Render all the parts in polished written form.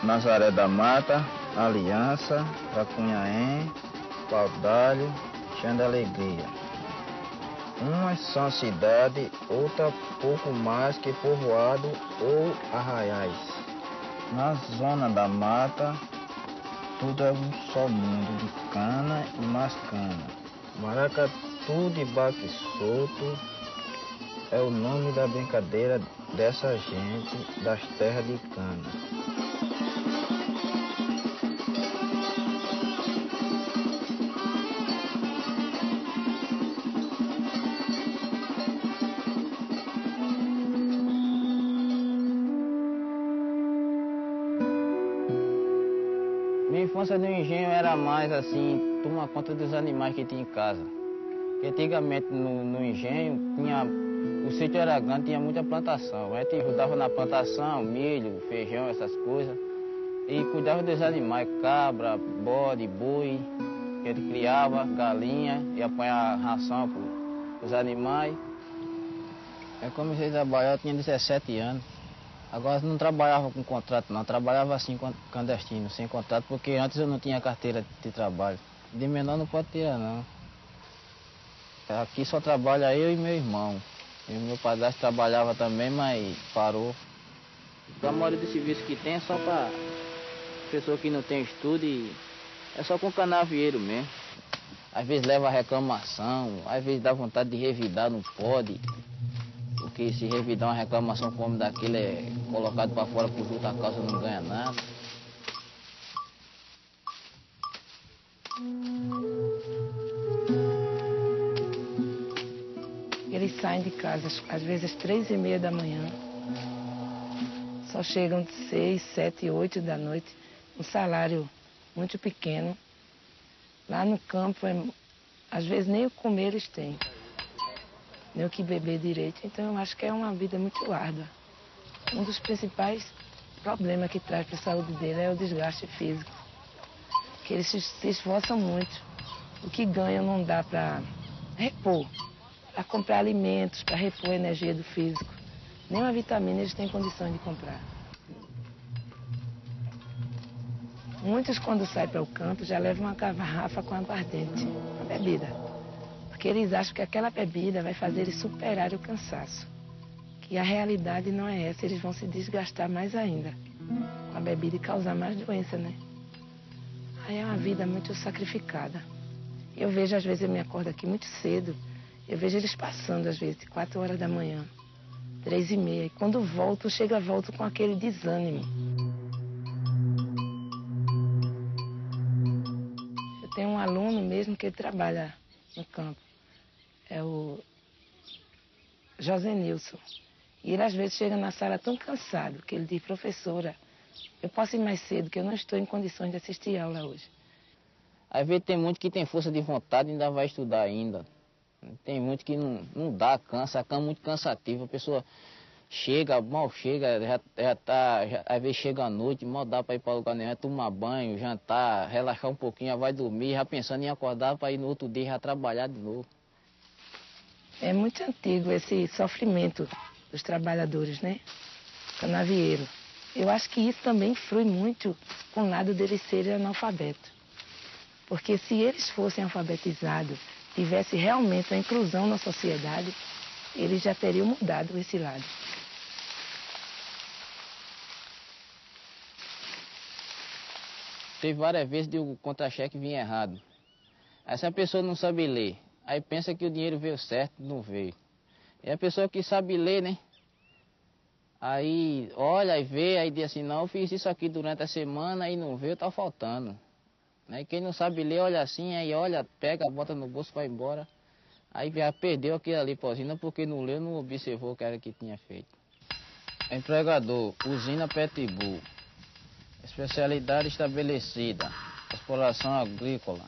Nazaré da Mata, Aliança, Cacunhaém, Paudalho, Chã da Alegria. Umas são cidade, outra pouco mais que povoado ou arraiais. Na zona da mata, tudo é um só mundo de cana e mais cana. Maracatu de baque solto é o nome da brincadeira dessa gente das terras de cana. Minha infância no engenho era mais assim, tomar conta dos animais que tinha em casa. Porque antigamente no engenho, o sítio era grande, tinha muita plantação. A gente ajudava na plantação, milho, feijão, essas coisas. E cuidava dos animais, cabra, bode, boi, que ele criava, galinha, e apanhava ração para os animais. Eu comecei a trabalhar, eu tinha 17 anos. Agora não trabalhava com contrato não, trabalhava assim clandestino, sem contrato, porque antes eu não tinha carteira de trabalho. De menor não pode tirar não. Aqui só trabalha eu e meu irmão. E meu padrasto trabalhava também, mas parou. A maioria dos serviços que tem é só para pessoa que não tem estudo e é só com canavieiro mesmo. Às vezes leva reclamação, às vezes dá vontade de revidar, não pode. Porque se revidar uma reclamação como daquele é colocado para fora por justa causa, não ganha nada. Eles saem de casa às vezes às 3h30 da manhã. Só chegam de 6, 7, 8 da noite. Um salário muito pequeno. Lá no campo, às vezes nem o comer eles têm. Nem o que beber direito. Então eu acho que é uma vida muito árdua. Um dos principais problemas que traz para a saúde dele é o desgaste físico. Que eles se esforçam muito. O que ganham não dá para repor, para comprar alimentos, para repor a energia do físico. Nenhuma vitamina eles têm condição de comprar. Muitos, quando saem para o campo, já levam uma garrafa com aguardente, uma bebida. Porque eles acham que aquela bebida vai fazer eles superar o cansaço. Que a realidade não é essa, eles vão se desgastar mais ainda com a bebida e causar mais doença, né? Aí é uma vida muito sacrificada. Eu vejo, às vezes, eu me acordo aqui muito cedo, eu vejo eles passando, às vezes, de 4 horas da manhã, 3h30. E quando volto, volto com aquele desânimo. Eu tenho um aluno mesmo que ele trabalha no campo. É o José Nilson. E ele, às vezes, chega na sala tão cansado que ele diz: professora, eu posso ir mais cedo, que eu não estou em condições de assistir aula hoje. Às vezes tem muito que tem força de vontade e ainda vai estudar ainda. Tem muito que não dá, cansa, a cama é muito cansativa. A pessoa chega, mal chega, às vezes chega à noite, mal dá para ir para lugar nenhum, vai tomar banho, jantar, relaxar um pouquinho, já vai dormir, já pensando em acordar para ir no outro dia já trabalhar de novo. É muito antigo esse sofrimento dos trabalhadores, né? Canavieiro. Eu acho que isso também influi muito com o lado deles serem analfabetos. Porque se eles fossem alfabetizados, tivesse realmente a inclusão na sociedade, eles já teriam mudado esse lado. Teve várias vezes de o contra-cheque vir errado. Aí se a pessoa não sabe ler, aí pensa que o dinheiro veio certo, não veio. E a pessoa que sabe ler, né? Aí olha e vê, aí diz assim: não, eu fiz isso aqui durante a semana e não veio, tá faltando. Aí quem não sabe ler, olha assim, aí olha, pega, bota no bolso, vai embora. Aí já perdeu aquilo ali pra usina porque não leu, não observou o que era que tinha feito. Empregador, usina Pitbull. Especialidade estabelecida, exploração agrícola.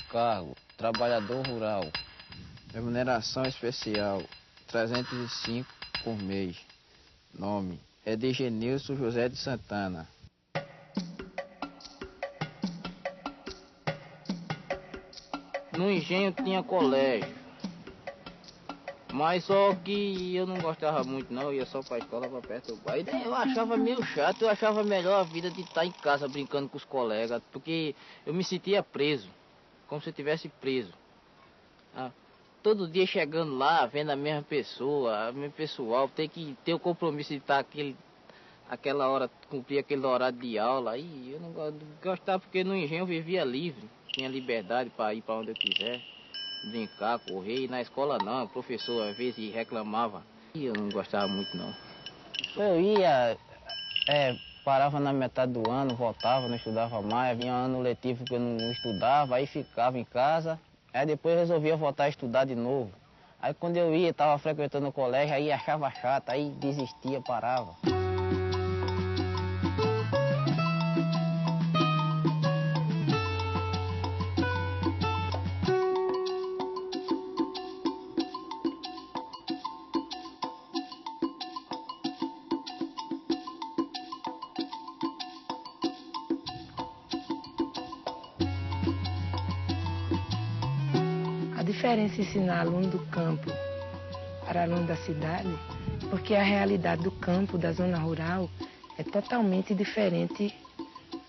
Cargo, trabalhador rural. Remuneração especial, 305 por mês. Nome, Edgenilson José de Santana. No engenho tinha colégio. Mas só que eu não gostava muito não, eu ia só pra escola, pra perto do bairro. Eu achava meio chato, eu achava melhor a vida de estar em casa brincando com os colegas, porque eu me sentia preso, como se eu estivesse preso. Ah, todo dia chegando lá, vendo a mesma pessoa, o mesmo pessoal, ter que ter o compromisso de estar aquela hora, cumprir aquele horário de aula. Aí eu não gostava porque no engenho eu vivia livre, tinha liberdade para ir para onde eu quiser. Brincar, correr, e na escola não, o professor às vezes reclamava. E eu não gostava muito não. Eu ia, parava na metade do ano, voltava, não estudava mais, vinha ano letivo que eu não estudava, aí ficava em casa, aí depois resolvia voltar a estudar de novo. Aí quando eu ia, estava frequentando o colégio, aí achava chato, aí desistia, parava. A diferença em ensinar aluno do campo para aluno da cidade, porque a realidade do campo, da zona rural, é totalmente diferente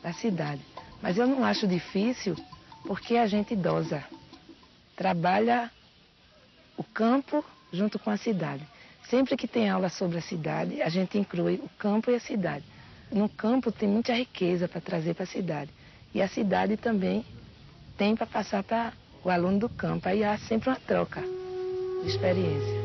da cidade. Mas eu não acho difícil porque a gente idosa trabalha o campo junto com a cidade. Sempre que tem aula sobre a cidade, a gente inclui o campo e a cidade. No campo tem muita riqueza para trazer para a cidade. E a cidade também tem para passar para o aluno do campo. Aí há sempre uma troca de experiência.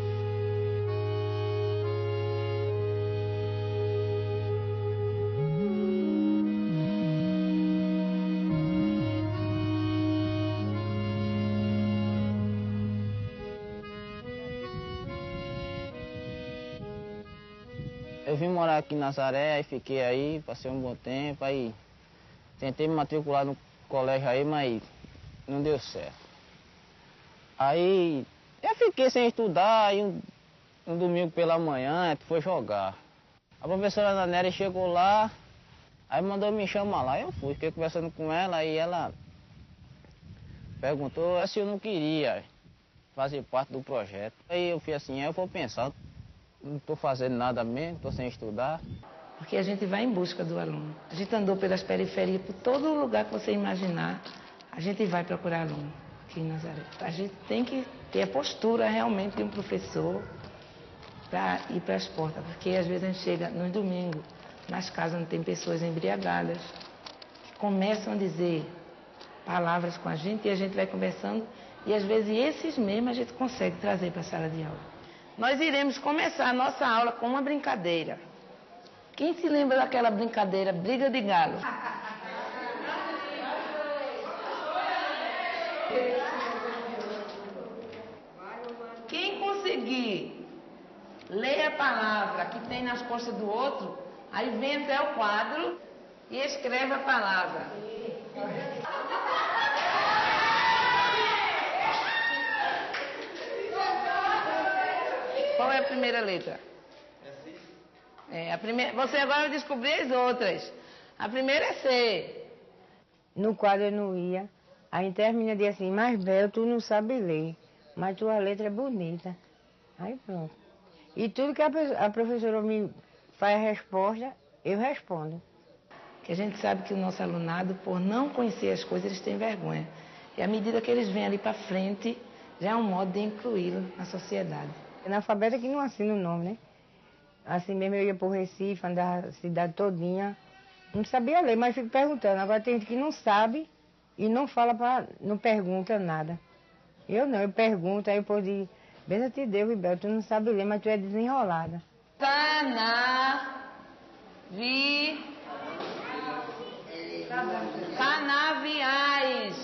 Eu vim morar aqui em Nazaré, aí fiquei aí, passei um bom tempo, aí tentei me matricular no colégio aí, mas não deu certo. Aí eu fiquei sem estudar, aí um domingo pela manhã, foi jogar. A professora Ana Nery chegou lá, aí mandou me chamar lá, eu fui, fiquei conversando com ela, aí ela perguntou se eu não queria fazer parte do projeto. Aí eu fui assim, eu vou pensar, não estou fazendo nada mesmo, estou sem estudar. Porque a gente vai em busca do aluno. A gente andou pelas periferias, por todo lugar que você imaginar, a gente vai procurar aluno aqui em Nazaré. A gente tem que ter a postura realmente de um professor para ir para as portas, porque às vezes a gente chega nos domingos, nas casas onde tem pessoas embriagadas, que começam a dizer palavras com a gente e a gente vai conversando e às vezes esses mesmos a gente consegue trazer para a sala de aula. Nós iremos começar a nossa aula com uma brincadeira. Quem se lembra daquela brincadeira, briga de galo? Quem conseguir ler a palavra que tem nas costas do outro, aí vem até o quadro e escreve a palavra. Qual é a primeira letra? A primeira, você agora vai descobrir as outras. A primeira é C. No quadro eu não ia. Aí termina de assim, mas Bel, tu não sabe ler, mas tua letra é bonita. Aí pronto. E tudo que a professora me faz a resposta, eu respondo. Que a gente sabe que o nosso alunado, por não conhecer as coisas, eles têm vergonha. E à medida que eles vêm ali para frente, já é um modo de incluí-lo na sociedade. Analfabeta que não assina o nome, né? Assim mesmo eu ia pro Recife, andava a cidade todinha. Não sabia ler, mas fico perguntando. Agora tem gente que não sabe e não fala, não pergunta nada. Eu não, eu pergunto, aí o povo diz, benza te Deus, Ribel, tu não sabe ler, mas tu é desenrolada. Canaviais.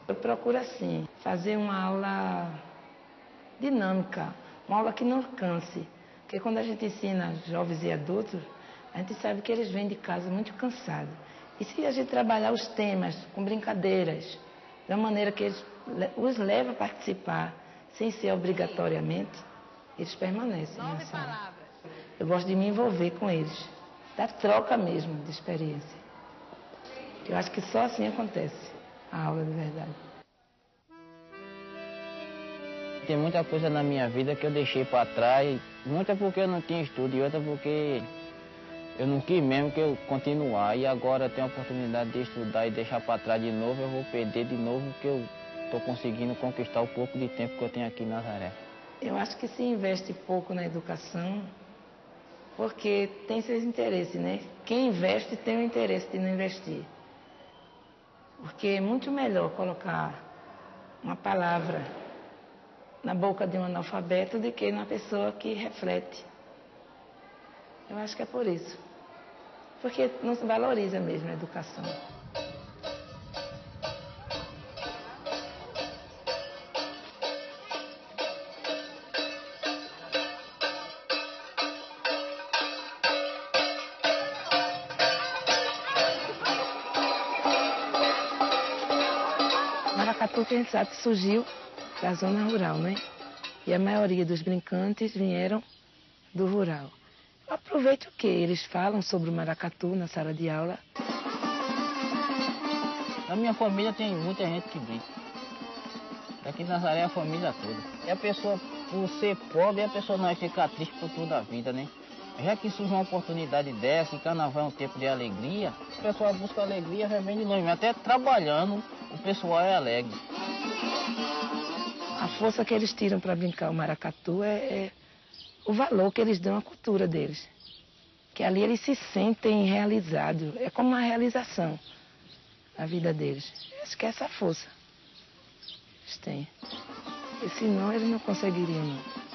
Eu procuro assim, fazer uma aula dinâmica, uma aula que não canse. Porque quando a gente ensina jovens e adultos, a gente sabe que eles vêm de casa muito cansados. E se a gente trabalhar os temas com brincadeiras, da maneira que eles os leva a participar, sem ser obrigatoriamente, eles permanecem na sala. Eu gosto de me envolver com eles, da troca mesmo de experiência. Eu acho que só assim acontece a aula de verdade. Tem muita coisa na minha vida que eu deixei para trás, muita porque eu não tinha estudo e outra porque eu não quis mesmo que eu continuar. E agora eu tenho a oportunidade de estudar e deixar para trás de novo, eu vou perder de novo que eu estou conseguindo conquistar o pouco de tempo que eu tenho aqui em Nazaré. Eu acho que se investe pouco na educação, porque tem seus interesses, né? Quem investe tem o interesse de não investir. Porque é muito melhor colocar uma palavra na boca de um analfabeto do que na pessoa que reflete. Eu acho que é por isso. Porque não se valoriza mesmo a educação. Maracatu, quem sabe, surgiu da zona rural, né? E a maioria dos brincantes vieram do rural. Aproveito que eles falam sobre o maracatu na sala de aula. Na minha família tem muita gente que brinca. Aqui em Nazaré é a família toda. E a pessoa, por ser pobre, a pessoa não vai ficar triste por toda a vida, né? Já que surge uma oportunidade dessa, e carnaval é um tempo de alegria, o pessoal busca alegria, já vem de longe. Até trabalhando, o pessoal é alegre. A força que eles tiram para brincar o maracatu é o valor que eles dão à cultura deles. Que ali eles se sentem realizados. É como uma realização na vida deles. Acho que é essa força que eles têm. E senão eles não conseguiriam, não.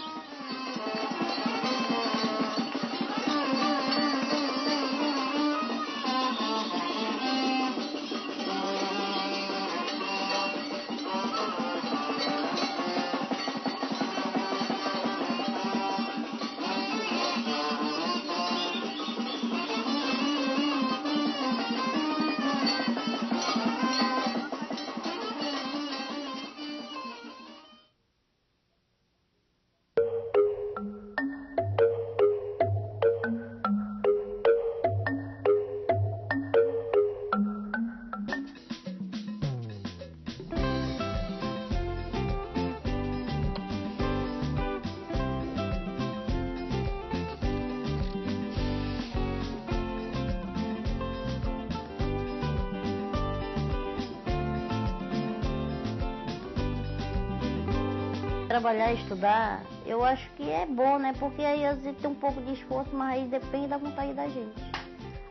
Trabalhar e estudar, eu acho que é bom, né? Porque aí às vezes tem um pouco de esforço, mas aí depende da vontade da gente.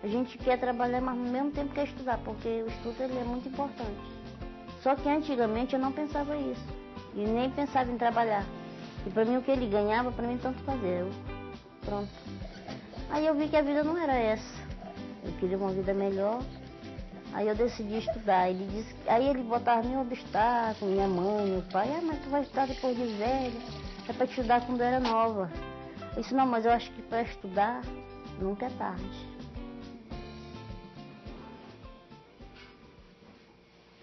A gente quer trabalhar, mas ao mesmo tempo quer estudar, porque o estudo ele é muito importante. Só que antigamente eu não pensava isso, e nem pensava em trabalhar. E para mim o que ele ganhava, para mim tanto fazer. Pronto. Aí eu vi que a vida não era essa. Eu queria uma vida melhor. Aí eu decidi estudar. Aí ele botava mil obstáculos, minha mãe, meu pai. Mas tu vai estudar depois de velha. É para te estudar quando era nova. Eu disse, não, mas eu acho que para estudar nunca é tarde.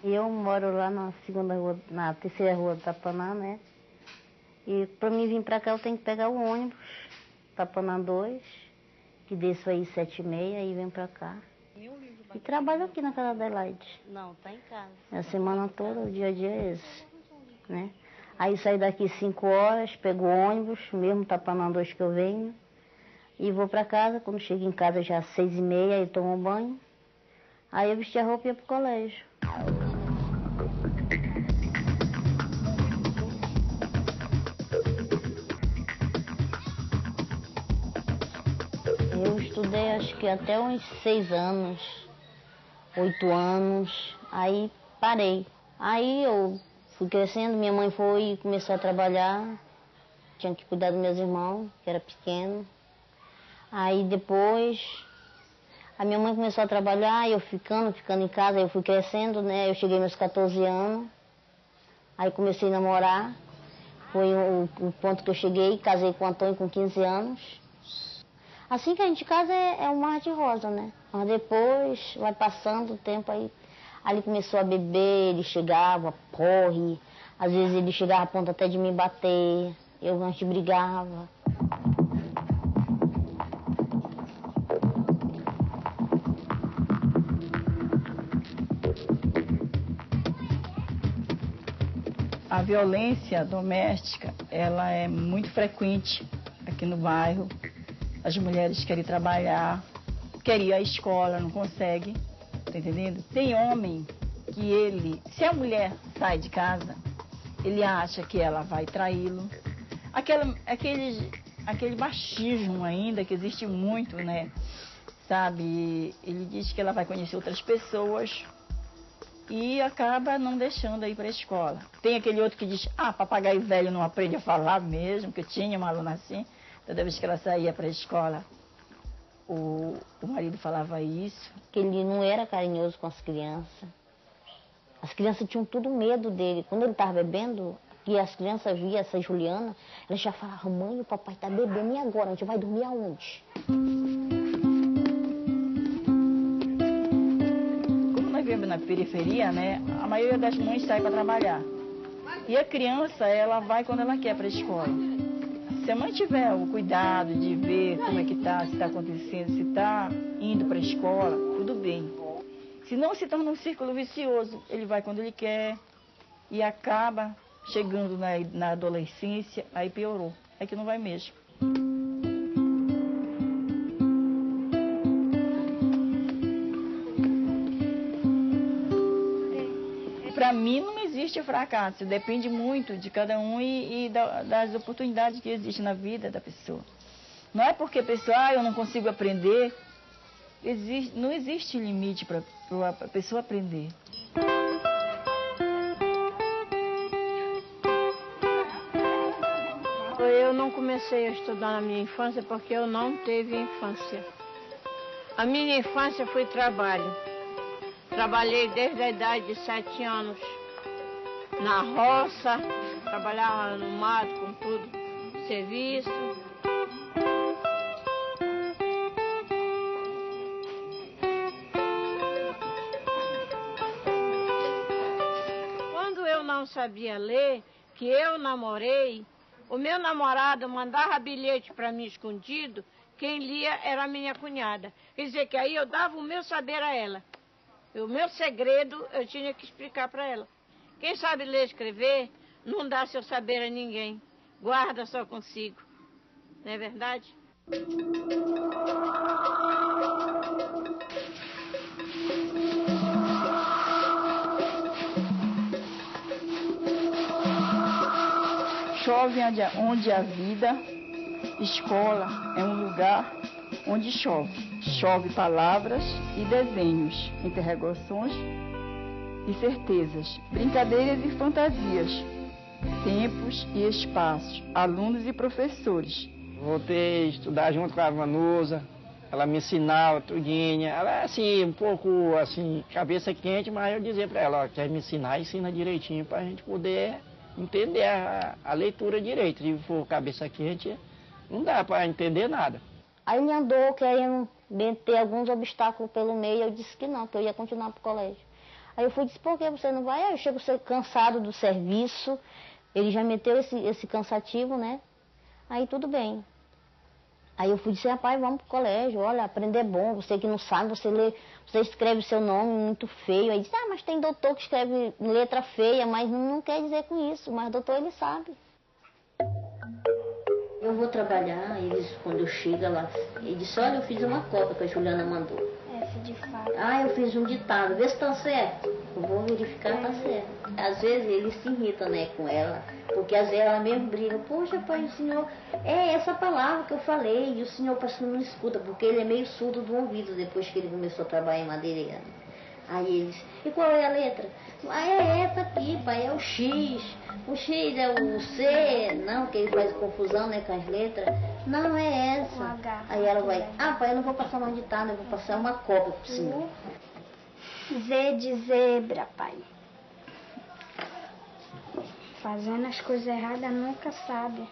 E eu moro lá na terceira rua do Tapaná, né? E para mim vir para cá eu tenho que pegar o ônibus, Tapaná 2, que desço aí 7h30 e venho para cá. E trabalho aqui na casa da Adelaide. Não, tá em casa. A semana toda, o dia a dia é esse, né? Aí saio daqui 5 horas, pego o ônibus, mesmo Tapaná 2 que eu venho, e vou para casa. Quando chego em casa já 6h30, aí tomo um banho. Aí eu vesti a roupa e ia pro colégio. Eu estudei acho que até uns 6 anos. 8 anos, aí parei. Aí eu fui crescendo, minha mãe foi e começou a trabalhar, tinha que cuidar dos meus irmãos, que era pequeno. Aí depois, a minha mãe começou a trabalhar, eu ficando em casa, eu fui crescendo, né? Eu cheguei meus 14 anos, aí comecei a namorar, foi o ponto que eu cheguei, casei com o Antônio com 15 anos. Assim que a gente casa é um mar de rosa, né? Mas depois vai passando o tempo aí ele começou a beber, ele chegava, porre, às vezes ele chegava a ponto até de me bater. Eu antes brigava. A violência doméstica, ela é muito frequente aqui no bairro. As mulheres querem trabalhar, querem ir à escola, não conseguem, tá entendendo? Tem homem que ele, se a mulher sai de casa, ele acha que ela vai traí-lo. Aquele machismo ainda que existe muito, né? Sabe? Ele diz que ela vai conhecer outras pessoas e acaba não deixando ir para a escola. Tem aquele outro que diz, papagaio velho não aprende a falar mesmo, que tinha uma aluna assim, toda vez que ela saía para a escola, o marido falava isso. Que ele não era carinhoso com as crianças. As crianças tinham tudo medo dele. Quando ele estava bebendo, e as crianças viam essa Juliana, elas já falavam, mãe, o papai está bebendo, e agora? A gente vai dormir aonde? Na periferia, né, a maioria das mães sai para trabalhar. E a criança, ela vai quando ela quer para a escola. Se a mãe tiver o cuidado de ver como é que tá, se está acontecendo, se está indo para a escola, tudo bem. Se não, se torna um círculo vicioso. Ele vai quando ele quer e acaba chegando na adolescência, aí piorou. É que não vai mesmo. Para mim não existe fracasso, depende muito de cada um e das oportunidades que existem na vida da pessoa. Não é porque a pessoa, eu não consigo aprender, não existe limite para a pessoa aprender. Eu não comecei a estudar na minha infância porque eu não teve infância. A minha infância foi trabalho. Trabalhei desde a idade de 7 anos na roça, trabalhava no mato com tudo, serviço. Quando eu não sabia ler, que eu namorei, o meu namorado mandava bilhete para mim escondido, quem lia era a minha cunhada. Quer dizer que aí eu dava o meu saber a ela. O meu segredo eu tinha que explicar para ela. Quem sabe ler e escrever não dá seu saber a ninguém. Guarda só consigo. Não é verdade? Chove onde há vida, escola é um lugar onde chove. Chove palavras e desenhos, interrogações e certezas, brincadeiras e fantasias, tempos e espaços, alunos e professores. Voltei a estudar junto com a Vanusa, ela me ensinava tudinho. Ela é assim, um pouco assim, cabeça quente, mas eu dizia para ela, quer me ensinar, ensina direitinho para a gente poder entender a leitura direito. Se for cabeça quente, não dá para entender nada. Aí ele andou querendo ter alguns obstáculos pelo meio, eu disse que não, que eu ia continuar para o colégio. Aí eu disse, por que você não vai? Aí eu chego cansado do serviço, ele já meteu esse cansativo, né? Aí tudo bem. Aí eu disse, rapaz, vamos pro colégio, olha, aprender é bom, você que não sabe, você escreve o seu nome muito feio. Aí disse, mas tem doutor que escreve letra feia, mas não quer dizer com isso, mas doutor ele sabe. Eu vou trabalhar, quando eu chego lá, ele disse, olha, eu fiz uma cópia que a Juliana mandou. F de fato. Eu fiz um ditado, vê se tá certo. Eu vou verificar, tá certo. Às vezes ele se irrita, né, com ela, porque às vezes ela mesmo briga, poxa, pai, o senhor, é essa palavra que eu falei, e o senhor parece que não escuta, porque ele é meio surdo do ouvido depois que ele começou a trabalhar em madeireira. Aí ele disse, e qual é a letra? É essa aqui, pai, é o X. O X é o C, não, que ele faz confusão, né, com as letras. Não, é essa. H, aí ela vai, pai, eu não vou passar uma ditado, eu vou passar uma cópia pro senhor. Z de zebra, pai. Fazendo as coisas erradas nunca sabe.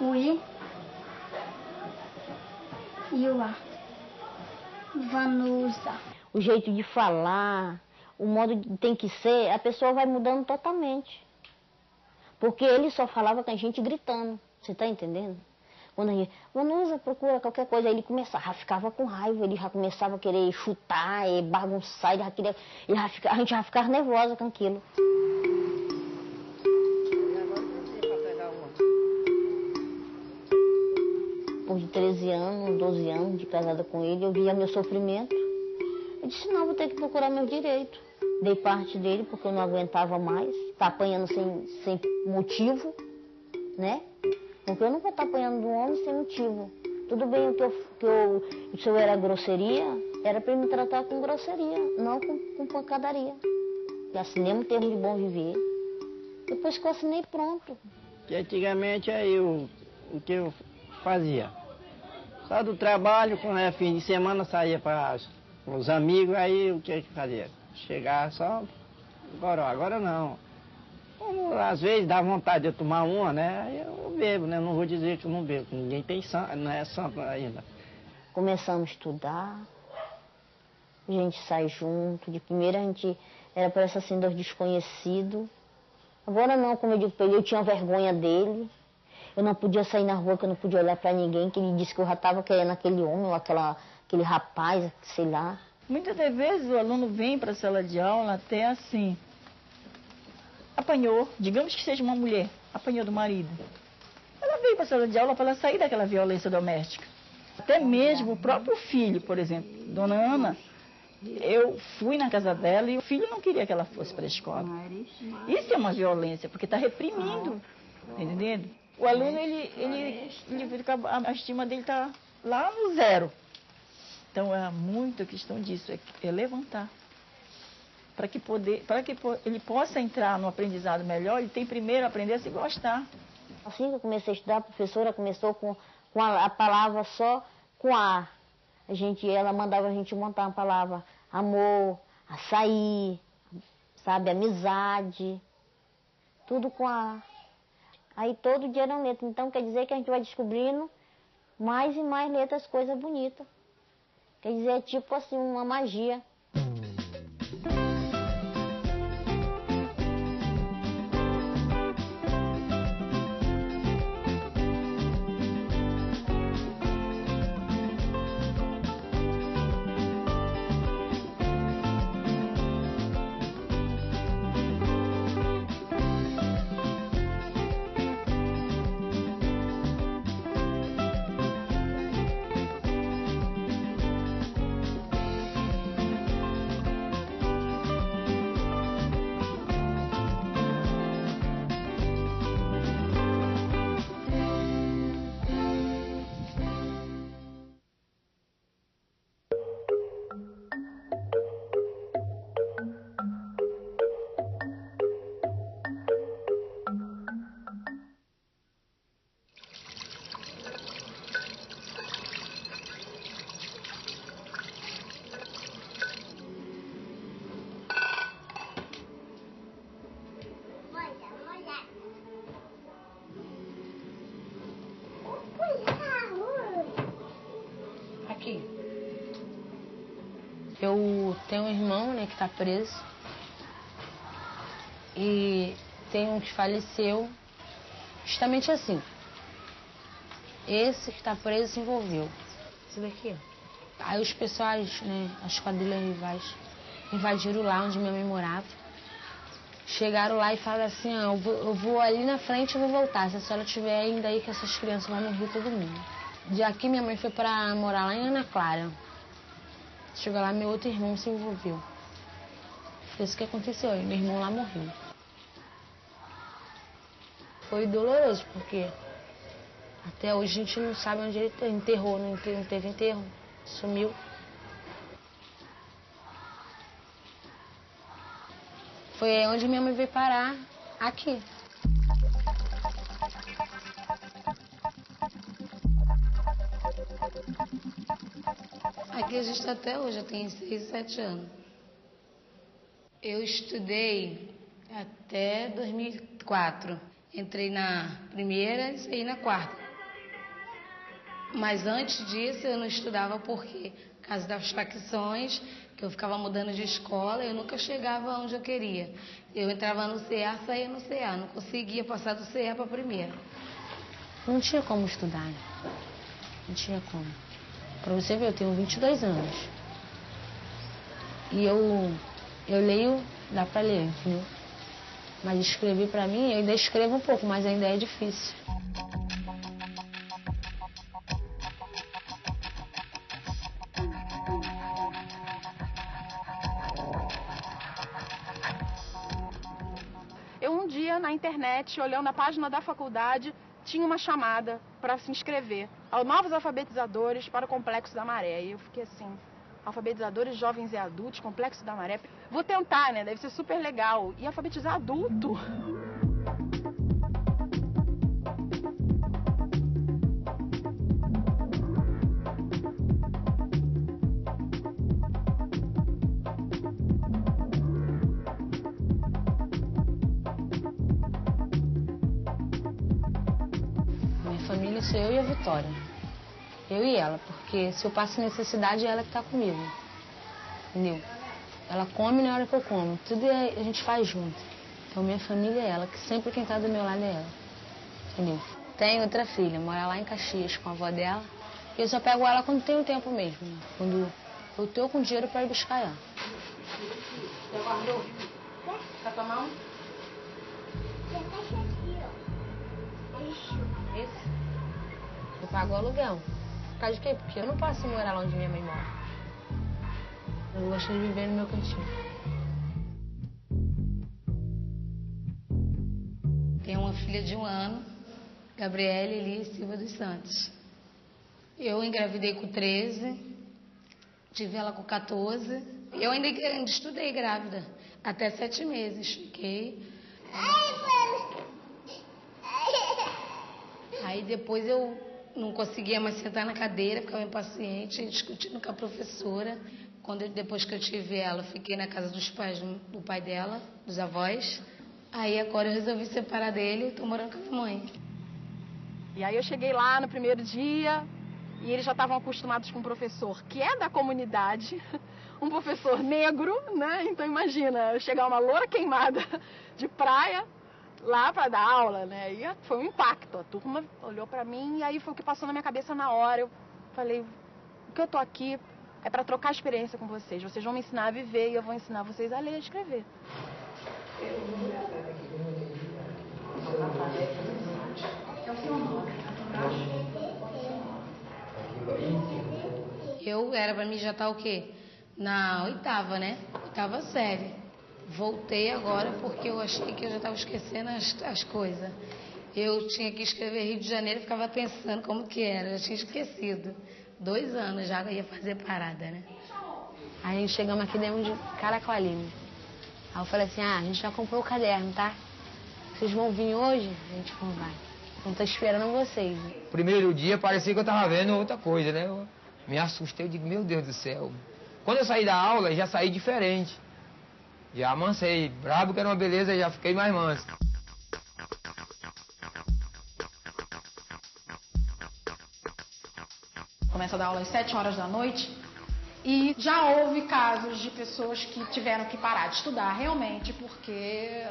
O I e o A. Vanusa. O jeito de falar, o modo que tem que ser, a pessoa vai mudando totalmente. Porque ele só falava com a gente gritando, você está entendendo? Quando a gente, Vanusa, procura qualquer coisa, aí ele começava, ficava com raiva, ele já começava a querer chutar, bagunçar, a gente já ficava nervosa com aquilo. Depois de 13 anos, 12 anos de casada com ele, eu via meu sofrimento. Eu disse, não, vou ter que procurar meu direito. Dei parte dele porque eu não aguentava mais, tá apanhando sem motivo, né? Porque eu não vou estar apanhando de um homem sem motivo. Tudo bem se eu era grosseria, era para ele me tratar com grosseria, não com pancadaria. Eu assinei um termo de bom viver. Depois que eu assinei, pronto. Que antigamente aí o que eu fazia? Só do trabalho, quando era fim de semana, saía para os amigos, aí o que eu fazia? Chegar só goró, agora não. Como às vezes dá vontade de eu tomar uma, né? Aí eu bebo, né? Não vou dizer que eu não bebo, ninguém tem santo, não é santo ainda. Começamos a estudar, a gente sai junto. De primeira a gente era parece assim dos desconhecidos. Agora não, como eu digo para ele, eu tinha vergonha dele. Eu não podia sair na rua, que eu não podia olhar para ninguém, que ele disse que eu já estava querendo aquele homem ou aquele rapaz, sei lá. Muitas das vezes o aluno vem para a sala de aula até assim, apanhou, digamos que seja uma mulher, apanhou do marido. Ela veio para a sala de aula para ela sair daquela violência doméstica. Até mesmo o próprio filho, por exemplo, Dona Ana, eu fui na casa dela e o filho não queria que ela fosse para a escola. Isso é uma violência, porque está reprimindo, tá entendendo? O aluno, a estima dele está lá no zero. Então, é muita questão disso, é levantar. Para que ele possa entrar no aprendizado melhor, ele tem primeiro a aprender a se gostar. Assim que eu comecei a estudar, a professora começou com a palavra só com A. Ela mandava a gente montar uma palavra amor, açaí, sabe, amizade, tudo com A. Aí todo dia eram letras. Então quer dizer que a gente vai descobrindo mais e mais letras, coisas bonitas. Quer dizer, é tipo assim, uma magia. Aqui. Eu tenho um irmão, né, que está preso. E tem um que faleceu justamente assim. Esse que está preso se envolveu. Isso daqui, ó. Aí os pessoais, né, as quadrilhas rivais, invadiram lá onde minha mãe morava. Chegaram lá e falaram assim, eu vou ali na frente e vou voltar. Se a senhora estiver ainda aí, que essas crianças vão morrer todo mundo. De aqui minha mãe foi para morar lá em Ana Clara. Chegou lá, meu outro irmão se envolveu. Foi isso que aconteceu, aí meu irmão lá morreu. Foi doloroso, porque até hoje a gente não sabe onde ele enterrou, não teve enterro, sumiu. Foi onde minha mãe veio parar, aqui. Aqui a gente está até hoje, eu tenho 6, 7 anos. Eu estudei até 2004. Entrei na primeira e saí na quarta. Mas antes disso eu não estudava porque, por causa das facções, que eu ficava mudando de escola, eu nunca chegava onde eu queria. Eu entrava no CA, saía no CA, não conseguia passar do CA para a primeira. Não tinha como estudar, não tinha como. Para você ver, eu tenho 22 anos. E eu leio, dá para ler, entendeu? Mas escrever para mim, eu ainda escrevo um pouco, mas ainda é difícil. Um dia, na internet, olhando a página da faculdade, tinha uma chamada para se inscrever aos novos alfabetizadores para o Complexo da Maré. E eu fiquei assim, alfabetizadores jovens e adultos, Complexo da Maré. Vou tentar, né? Deve ser super legal. E alfabetizar adulto? Sou eu e a Vitória. Eu e ela, porque se eu passo necessidade, é ela que tá comigo. Entendeu? Ela come na hora que eu como. Tudo a gente faz junto. Então minha família é ela, que sempre quem tá do meu lado é ela. Entendeu? Tem outra filha, mora lá em Caxias com a avó dela. E eu só pego ela quando tenho tempo mesmo. Quando eu tô com dinheiro pra ir buscar ela. Já guardou? Tá tua mão? Esse? Eu pago o aluguel. Por causa de quê? Porque eu não posso morar lá onde minha mãe mora. Eu gosto de viver no meu cantinho. Tenho uma filha de 1 ano, Gabriele Elis Silva dos Santos. Eu engravidei com 13, tive ela com 14. Eu ainda estudei grávida, até 7 meses fiquei. Aí depois eu não conseguia mais sentar na cadeira, ficava impaciente, discutindo com a professora. Depois que eu tive ela, eu fiquei na casa dos pais, do pai dela, dos avós. Aí agora eu resolvi separar dele e estou morando com a minha mãe. E aí eu cheguei lá no primeiro dia e eles já estavam acostumados com um professor que é da comunidade, um professor negro, né? Então imagina, eu chegar uma loura queimada de praia lá para dar aula, né? E foi um impacto. A turma olhou para mim e aí foi o que passou na minha cabeça na hora. Eu falei, o que eu tô aqui é para trocar experiência com vocês. Vocês vão me ensinar a viver e eu vou ensinar vocês a ler e a escrever. Eu era para mim já estar o quê? Na 8ª, né? 8ª série. Voltei agora porque eu achei que eu já estava esquecendo as coisas. Eu tinha que escrever Rio de Janeiro, ficava pensando como que era, eu tinha esquecido. 2 anos já ia fazer parada, né? Aí a gente chegamos aqui dentro de Caracoalinho. Aí eu falei assim, a gente já comprou o caderno, tá? Vocês vão vir hoje? A gente falou, vai. Não tô esperando vocês. Primeiro dia parecia que eu tava vendo outra coisa, né? Eu me assustei, eu digo, meu Deus do céu. Quando eu saí da aula, já saí diferente. Já amansei, brabo que era uma beleza, já fiquei mais manso. Começa a dar aula às 7 horas da noite e já houve casos de pessoas que tiveram que parar de estudar realmente porque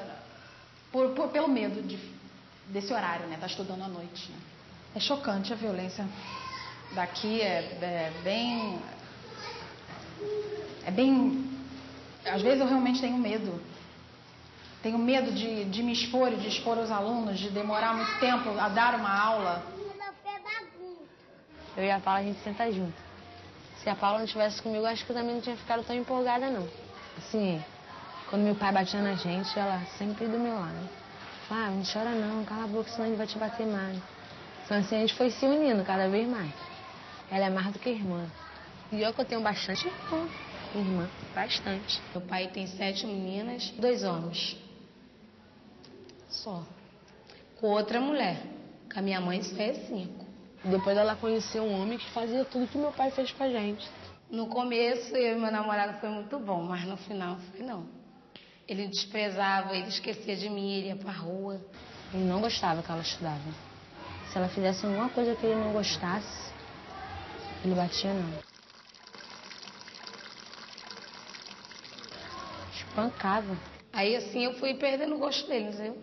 pelo medo desse horário, né? Tá estudando à noite. Né? É chocante a violência daqui, é bem... Às vezes eu realmente tenho medo. Tenho medo de me expor e de expor aos alunos, de demorar muito tempo a dar uma aula. Eu e a Paula, a gente senta junto. Se a Paula não estivesse comigo, acho que eu também não tinha ficado tão empolgada, não. Assim, quando meu pai batia na gente, ela sempre do meu lado. Ah, não chora não, cala a boca, senão ele vai te bater mais. Então assim, a gente foi se unindo cada vez mais. Ela é mais do que irmã. E eu que eu tenho bastante irmã, bastante. Meu pai tem 7 meninas, 2 homens. Só. Com outra mulher. Com a minha mãe só é 5. Depois ela conheceu um homem que fazia tudo que meu pai fez com a gente. No começo, eu e meu namorado foi muito bom, mas no final foi não. Ele desprezava, ele esquecia de mim, ele ia pra rua. Ele não gostava que ela estudava. Se ela fizesse alguma coisa que ele não gostasse, Ele batia, não. Espancava. Aí, assim, eu fui perdendo o gosto dele, entendeu?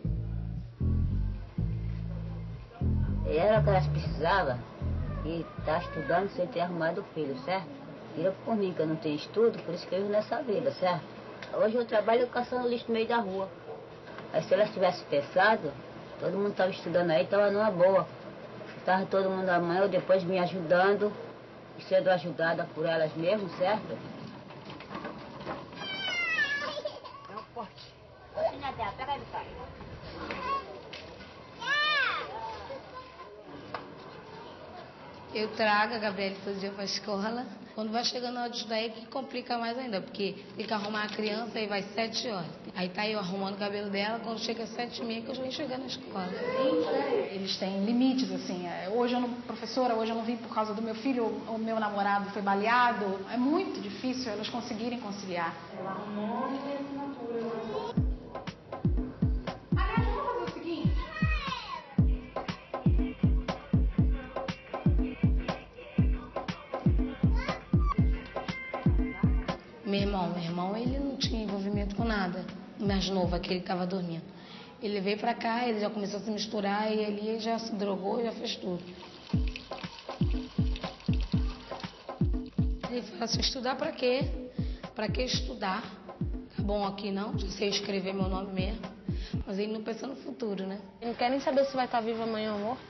Era que elas precisavam e tá estudando sem ter arrumado o filho, certo? Tira por mim que eu não tenho estudo, por isso que eu vivo nessa vida, certo? Hoje eu trabalho caçando lixo no meio da rua. Aí se elas tivessem pensado, todo mundo estava estudando aí, estava numa boa. Estava todo mundo amanhã ou depois me ajudando e sendo ajudada por elas mesmas, certo? Não pode. Pega aí, cara. Eu trago a Gabriela todo dia para a escola. Quando vai chegando a hora de estudar, é que complica mais ainda, porque tem que arrumar a criança e vai 7 horas. Aí tá eu arrumando o cabelo dela, quando chega às 7h30 que eu já vou chegar na escola. Eles têm limites, assim. Hoje eu não, professora, hoje eu não vim por causa do meu filho, o meu namorado foi baleado. É muito difícil elas conseguirem conciliar. Ela arrumou um monte de assinatura. Aliás, vamos fazer o seguinte. Meu irmão, ele não tinha envolvimento com nada. O mais novo, aquele que estava dormindo. Ele veio pra cá, ele já começou a se misturar e ele já se drogou, já fez tudo. Ele falou assim, estudar pra quê? Pra que estudar? Tá bom aqui não, já sei escrever meu nome mesmo. Mas ele não pensa no futuro, né? Ele não quer nem saber se vai estar vivo amanhã ou morto.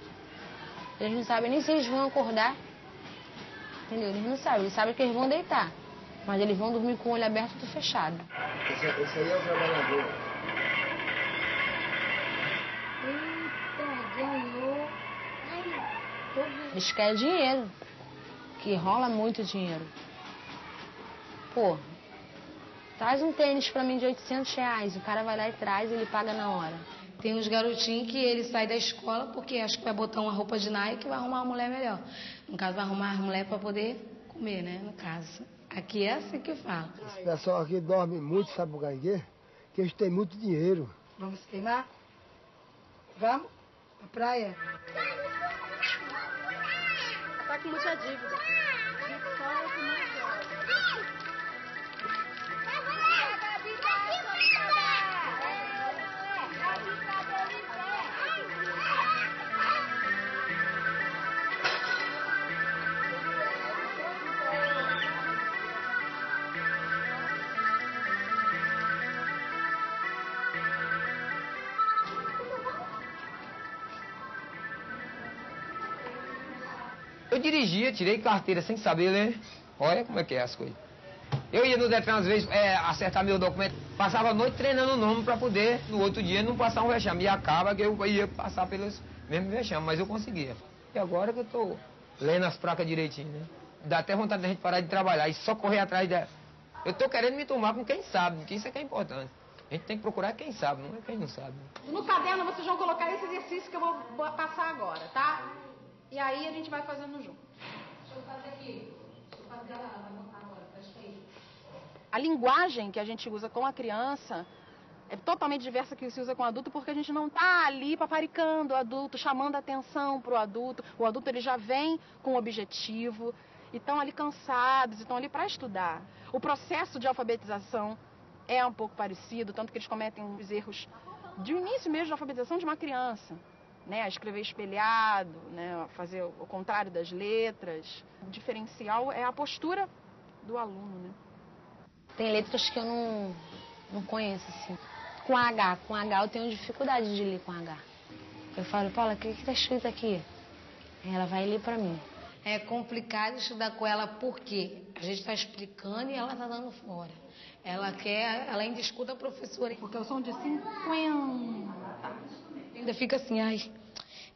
Eles não sabem nem se eles vão acordar. Entendeu? Eles não sabem, eles sabem que eles vão deitar. Mas eles vão dormir com o olho aberto e tudo fechado. Esse aí é o trabalhador. Eita, ganhou. Eles querem dinheiro. Que rola muito dinheiro. Pô, traz um tênis pra mim de R$800. O cara vai lá e traz e ele paga na hora. Tem uns garotinhos que ele sai da escola porque acho que vai botar uma roupa de Nike e vai arrumar uma mulher melhor. No caso, vai arrumar a mulher pra poder comer, né? No caso. Aqui é assim que fala. Esse pessoal aqui dorme muito, sabe por quê? Porque eles têm muito dinheiro. Vamos queimar? Vamos? Pra praia? Tá com muita dívida. Eu dirigia, tirei carteira sem saber ler. Olha como é que é as coisas. Eu ia no Detran, às vezes, acertar meu documento. Passava a noite treinando o nome para poder, no outro dia, não passar um vexame. E acaba que eu ia passar pelos mesmos vexames, mas eu conseguia. E agora que eu tô lendo as placas direitinho, né? Dá até vontade da gente parar de trabalhar e só correr atrás da... Eu tô querendo me tomar com quem sabe, que isso é que é importante. A gente tem que procurar quem sabe, não é quem não sabe. No caderno vocês vão colocar esse exercício que eu vou passar agora, tá? E aí a gente vai fazendo junto. Deixa eu fazer aqui. Deixa eu fazer ela, vai botar agora, presta aí. A linguagem que a gente usa com a criança é totalmente diversa que se usa com o adulto, porque a gente não tá ali paparicando o adulto, chamando a atenção pro adulto. O adulto ele já vem com um objetivo, e estão ali cansados, estão ali para estudar. O processo de alfabetização é um pouco parecido, tanto que eles cometem os erros de início mesmo de alfabetização de uma criança. Né, a escrever espelhado, né, a fazer o contrário das letras. O diferencial é a postura do aluno, né? Tem letras que eu não conheço, assim. Com H eu tenho dificuldade de ler com H. Eu falo, Paula, o que está escrito aqui? Ela vai ler para mim. É complicado estudar com ela porque a gente está explicando e ela está dando fora. Ela ainda escuta a professora. Porque eu sou de 50. Ainda fica assim, ai,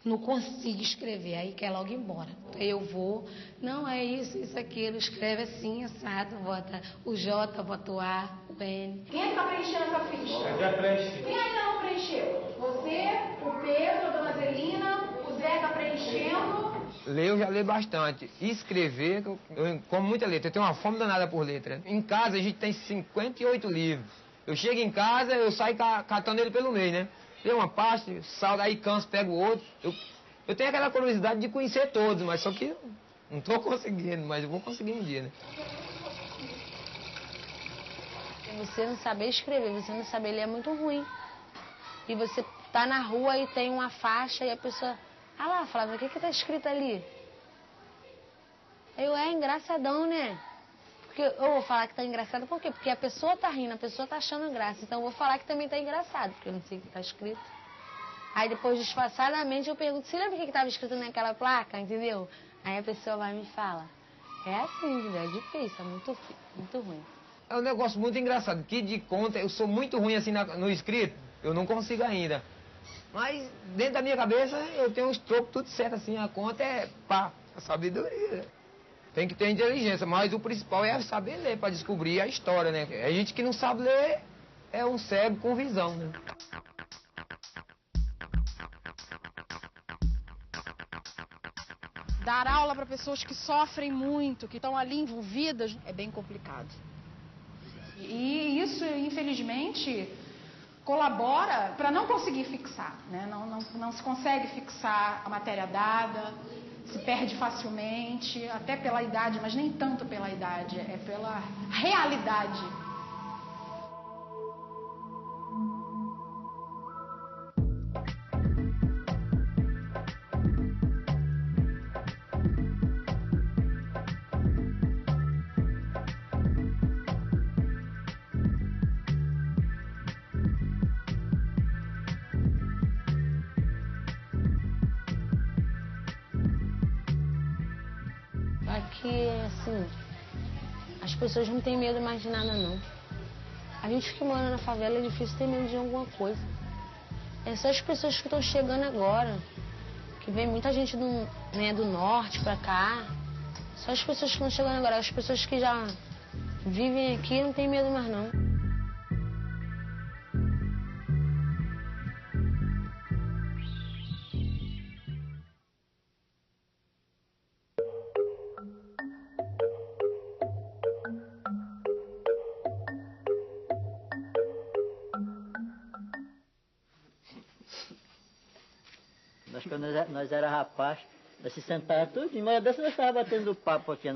não consigo escrever, aí quer logo ir embora. Aí eu vou, não, é isso, aquilo, escreve assim, assado, bota o J, bota o A, o N. Quem é que está preenchendo essa ficha? Eu já preenchi. Quem ainda não preencheu? Você, o Pedro, a dona Zelina, o Zé está preenchendo. Ler eu já leio bastante. E escrever, eu como muita letra, eu tenho uma fome danada por letra. Em casa a gente tem 58 livros. Eu chego em casa, eu saio catando ele pelo meio, né? Leio uma parte, saldo, aí canso, pego outro. Eu tenho aquela curiosidade de conhecer todos, mas só que Não tô conseguindo, mas eu vou conseguir um dia, né? Você não saber escrever, você não saber ler é muito ruim. E você tá na rua e tem uma faixa e a pessoa... Ah lá, Flávia, o que tá escrito ali? É engraçadão, né? Porque eu vou falar que tá engraçado, por quê? Porque a pessoa tá rindo, a pessoa tá achando graça. Então eu vou falar que também tá engraçado, porque eu não sei o que tá escrito. Aí depois, disfarçadamente, eu pergunto, você lembra o que tava escrito naquela placa, entendeu? Aí a pessoa vai e me fala. É assim, entendeu? É difícil, é muito ruim. É um negócio muito engraçado, que de conta, eu sou muito ruim assim no escrito, eu não consigo ainda. Mas dentro da minha cabeça eu tenho os trocos tudo certo, assim, a conta é pá, a sabedoria. Tem que ter inteligência, mas o principal é saber ler para descobrir a história, né? A gente que não sabe ler é um cego com visão, né? Dar aula para pessoas que sofrem muito, que estão ali envolvidas, é bem complicado. E isso, infelizmente, colabora para não conseguir fixar, né? Não se consegue fixar a matéria dada, se perde facilmente, até pela idade, mas nem tanto pela idade, é pela realidade. Aqui, assim, as pessoas não têm medo mais de nada, não. A gente que mora na favela é difícil ter medo de alguma coisa. É só as pessoas que estão chegando agora, que vem muita gente do norte pra cá. Só as pessoas que estão chegando agora, as pessoas que já vivem aqui não têm medo mais, não. Quando nós era rapaz, nós se sentava tudo, e uma dessas nós estávamos batendo papo aqui,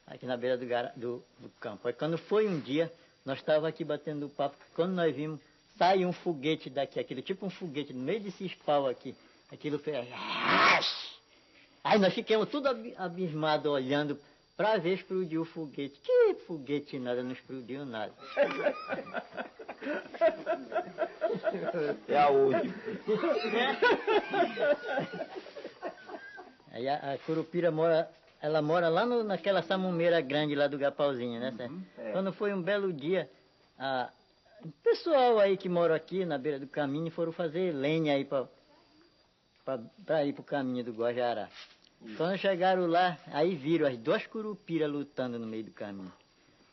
aqui na beira do campo. Aí quando foi um dia, nós estávamos aqui batendo papo, quando nós vimos, sai um foguete daqui, aquele tipo um foguete, no meio desses pau aqui, aquilo fez... Aí nós ficamos tudo abismados, olhando, para ver explodir o foguete. Que foguete nada, não explodiu nada. É a última. Aí a Curupira mora lá naquela samumeira grande lá do Gapauzinho, né? Quando foi um belo dia, o pessoal aí que mora aqui na beira do caminho foram fazer lenha aí para ir pro caminho do Guajará. Quando chegaram lá, aí viram as duas curupiras lutando no meio do caminho.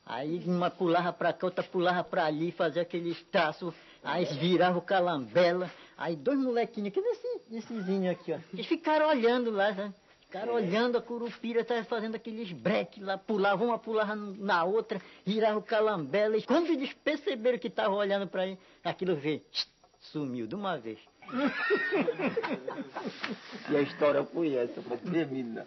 Aí uma pulava para cá, outra pulava para ali, fazia aqueles traços, aí virava o calambela. Aí dois molequinhos, que nessezinho aqui, ó. Eles ficaram olhando lá, sabe? Ficaram olhando a curupira, estava fazendo aqueles breques lá, pulava, uma pulava na outra, virava o calambela. E quando eles perceberam que estavam olhando para ele, aquilo veio, sumiu de uma vez. E a história foi essa, para terminar.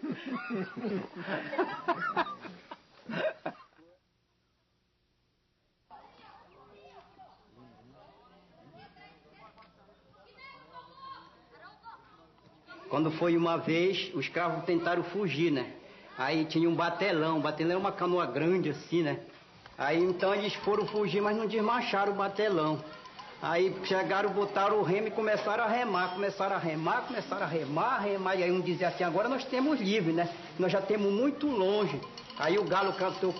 Quando foi uma vez, os escravos tentaram fugir, né? Aí tinha um batelão é uma canoa grande assim, né? Aí então eles foram fugir, mas não desmancharam o batelão. Aí chegaram, botaram o remo e começaram a remar, e aí um dizia assim, agora nós temos livre, né? Nós já temos muito longe. Aí o galo cantou,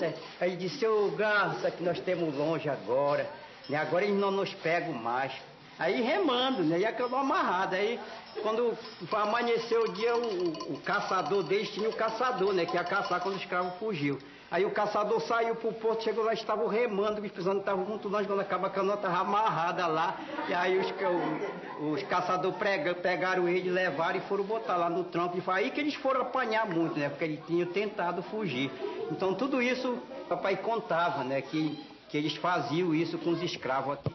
né? Aí disse, ô garça, que nós temos longe agora, né? Agora eles não nos pegam mais. Aí remando, né? E acabou amarrado. Aí quando amanheceu o dia, o caçador deles tinha o caçador, né? Que ia caçar quando o escravo fugiu. Aí o caçador saiu pro porto, chegou lá, estavam remando, os pisanos estavam junto nós, quando acaba a canoa estava amarrada lá. E aí os caçadores pegaram ele, levaram e foram botar lá no tronco. E foi aí que eles foram apanhar muito, né? Porque eles tinham tentado fugir. Então tudo isso o papai contava, né? Que eles faziam isso com os escravos aqui.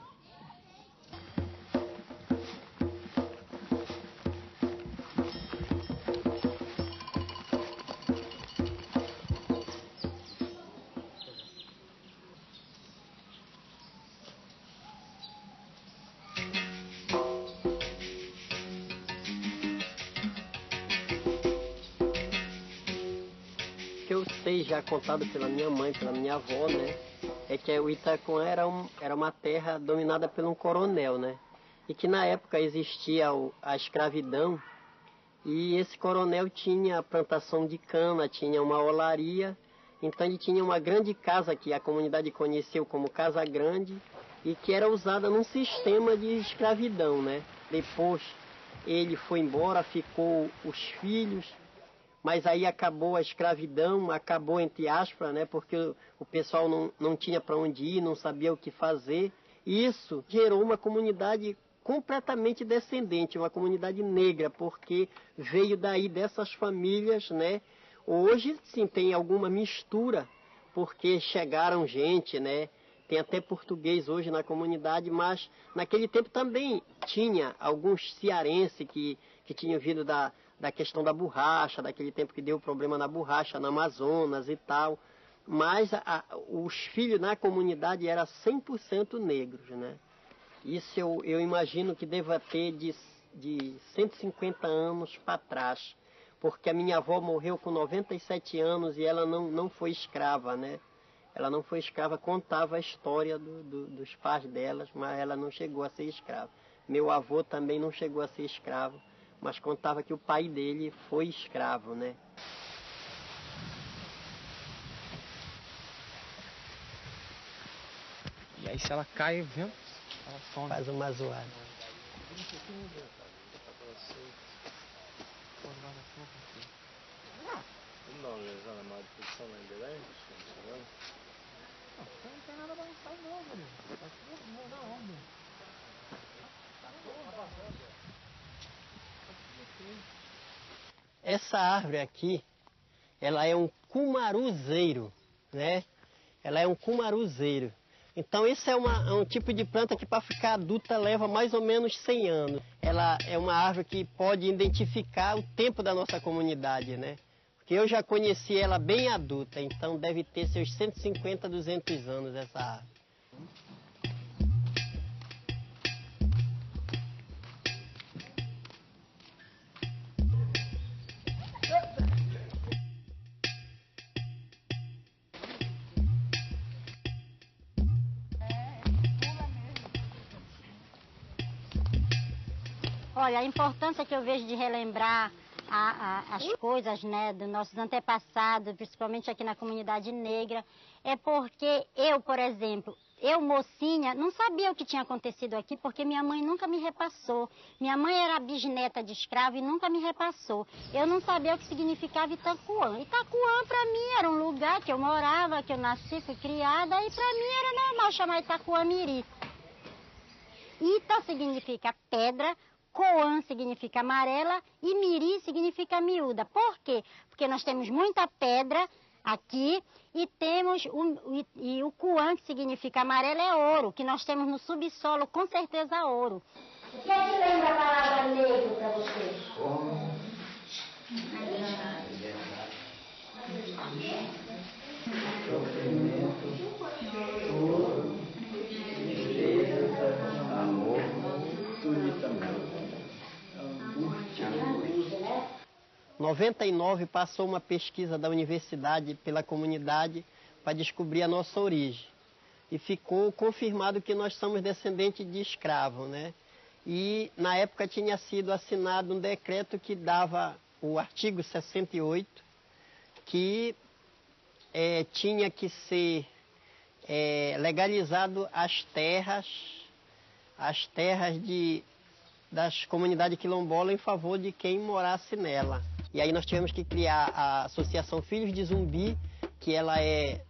eu sei já contado pela minha mãe, pela minha avó, né? É que o Itaquã era uma terra dominada por um coronel, né? E que na época existia a escravidão e esse coronel tinha plantação de cana, tinha uma olaria, então ele tinha uma grande casa que a comunidade conheceu como Casa Grande e que era usada num sistema de escravidão, né? Depois ele foi embora, ficou os filhos, mas aí acabou a escravidão, acabou entre aspas, né? Porque o pessoal não tinha para onde ir, não sabia o que fazer. E isso gerou uma comunidade completamente descendente, uma comunidade negra, porque veio daí dessas famílias, né? Hoje, sim, tem alguma mistura, porque chegaram gente, né? Tem até português hoje na comunidade, mas naquele tempo também tinha alguns cearenses que tinham vindo da questão da borracha, daquele tempo que deu problema na borracha, na Amazonas e tal. Mas os filhos na comunidade eram 100% negros, né? Isso eu imagino que deva ter de 150 anos para trás, porque a minha avó morreu com 97 anos e ela não foi escrava, né? Ela não foi escrava, contava a história dos pais delas, mas ela não chegou a ser escrava. Meu avô também não chegou a ser escravo, mas contava que o pai dele foi escravo, né? E aí se ela cai, viu? Ela some. Faz uma zoada. Não tem nada pra lançar não, velho. Tá tudo na ordem. Essa árvore aqui, ela é um cumaruzeiro, né? Ela é um cumaruzeiro. Então esse é um tipo de planta que para ficar adulta leva mais ou menos 100 anos. Ela é uma árvore que pode identificar o tempo da nossa comunidade, né? Porque eu já conheci ela bem adulta, então deve ter seus 150, 200 anos essa árvore. Olha, a importância que eu vejo de relembrar as coisas, né, dos nossos antepassados, principalmente aqui na comunidade negra, é porque eu, por exemplo, eu, mocinha, não sabia o que tinha acontecido aqui, porque minha mãe nunca me repassou. Minha mãe era bisneta de escravo e nunca me repassou. Eu não sabia o que significava Itaquã. Itaquã, para mim, era um lugar que eu morava, que eu nasci, fui criada, e para mim era normal chamar Itaquã Miri. Ita significa pedra, Coã significa amarela e Miri significa miúda. Por quê? Porque nós temos muita pedra aqui e temos o Coã, que significa amarelo, é ouro, que nós temos no subsolo, com certeza ouro. O que é que lembra a palavra negro para vocês? Amor, tudo também. 99 passou uma pesquisa da universidade pela comunidade para descobrir a nossa origem. E ficou confirmado que nós somos descendentes de escravos, né? E na época tinha sido assinado um decreto que dava o artigo 68, que tinha que ser legalizado as terras das comunidades quilombolas em favor de quem morasse nela. E aí nós tivemos que criar a Associação Filhos de Zumbi, que ela é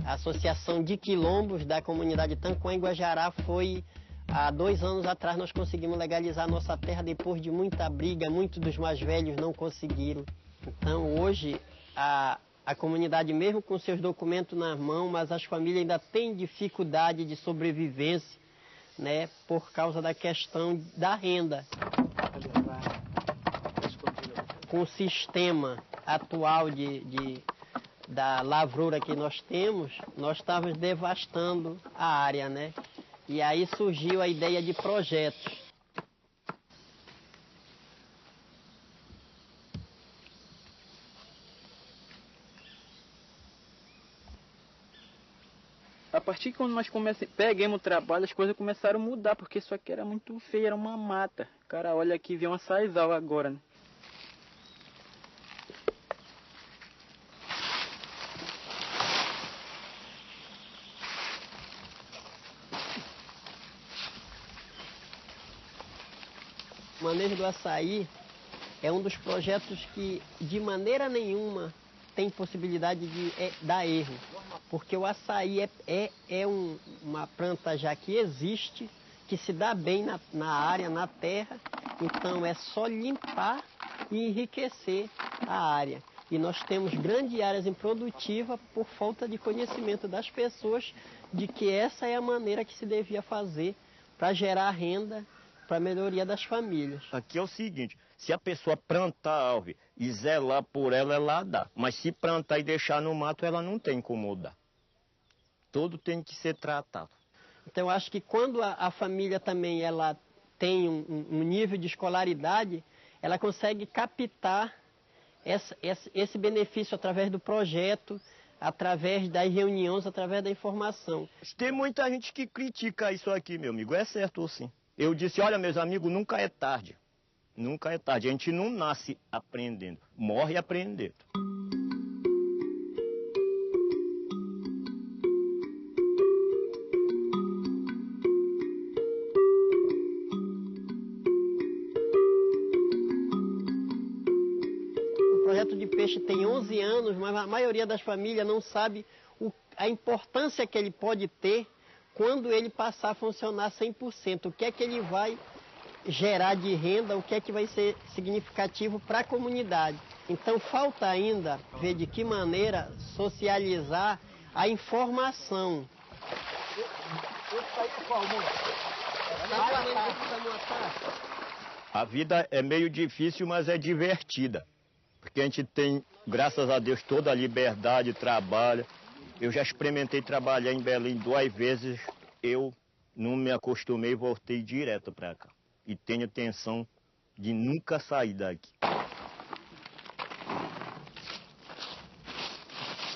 a associação de quilombos da comunidade Tanquã em Guajará. Foi há 2 anos atrás nós conseguimos legalizar a nossa terra depois de muita briga, muitos dos mais velhos não conseguiram. Então hoje a comunidade, mesmo com seus documentos nas mãos, mas as famílias ainda têm dificuldade de sobrevivência, né, por causa da questão da renda. Com o sistema atual da lavoura que nós temos, nós estávamos devastando a área, né? E aí surgiu a ideia de projetos. A partir de quando nós pegamos o trabalho, as coisas começaram a mudar, porque isso aqui era muito feio, era uma mata. Cara, olha aqui, vê uma sazal agora, né? O manejo do açaí é um dos projetos que, de maneira nenhuma, tem possibilidade de dar erro. Porque o açaí uma planta já que existe, que se dá bem na área, na terra. Então é só limpar e enriquecer a área. E nós temos grandes áreas improdutivas por falta de conhecimento das pessoas de que essa é a maneira que se devia fazer para gerar renda, para a melhoria das famílias. Aqui é o seguinte, se a pessoa plantar a árvore e zelar por ela, ela dá. Mas se plantar e deixar no mato, ela não tem como dar. Tudo tem que ser tratado. Então eu acho que quando a família também ela tem um nível de escolaridade, ela consegue captar esse benefício através do projeto, através das reuniões, através da informação. Tem muita gente que critica isso aqui, meu amigo, é certo ou sim? Eu disse, olha, meus amigos, nunca é tarde. Nunca é tarde. A gente não nasce aprendendo, morre aprendendo. O projeto de peixe tem 11 anos, mas a maioria das famílias não sabe a importância que ele pode ter quando ele passar a funcionar 100%, o que é que ele vai gerar de renda, o que é que vai ser significativo para a comunidade. Então falta ainda ver de que maneira socializar a informação. A vida é meio difícil, mas é divertida. Porque a gente tem, graças a Deus, toda a liberdade, trabalha. Eu já experimentei trabalhar em Belém 2 vezes, eu não me acostumei e voltei direto para cá. E tenho intenção de nunca sair daqui.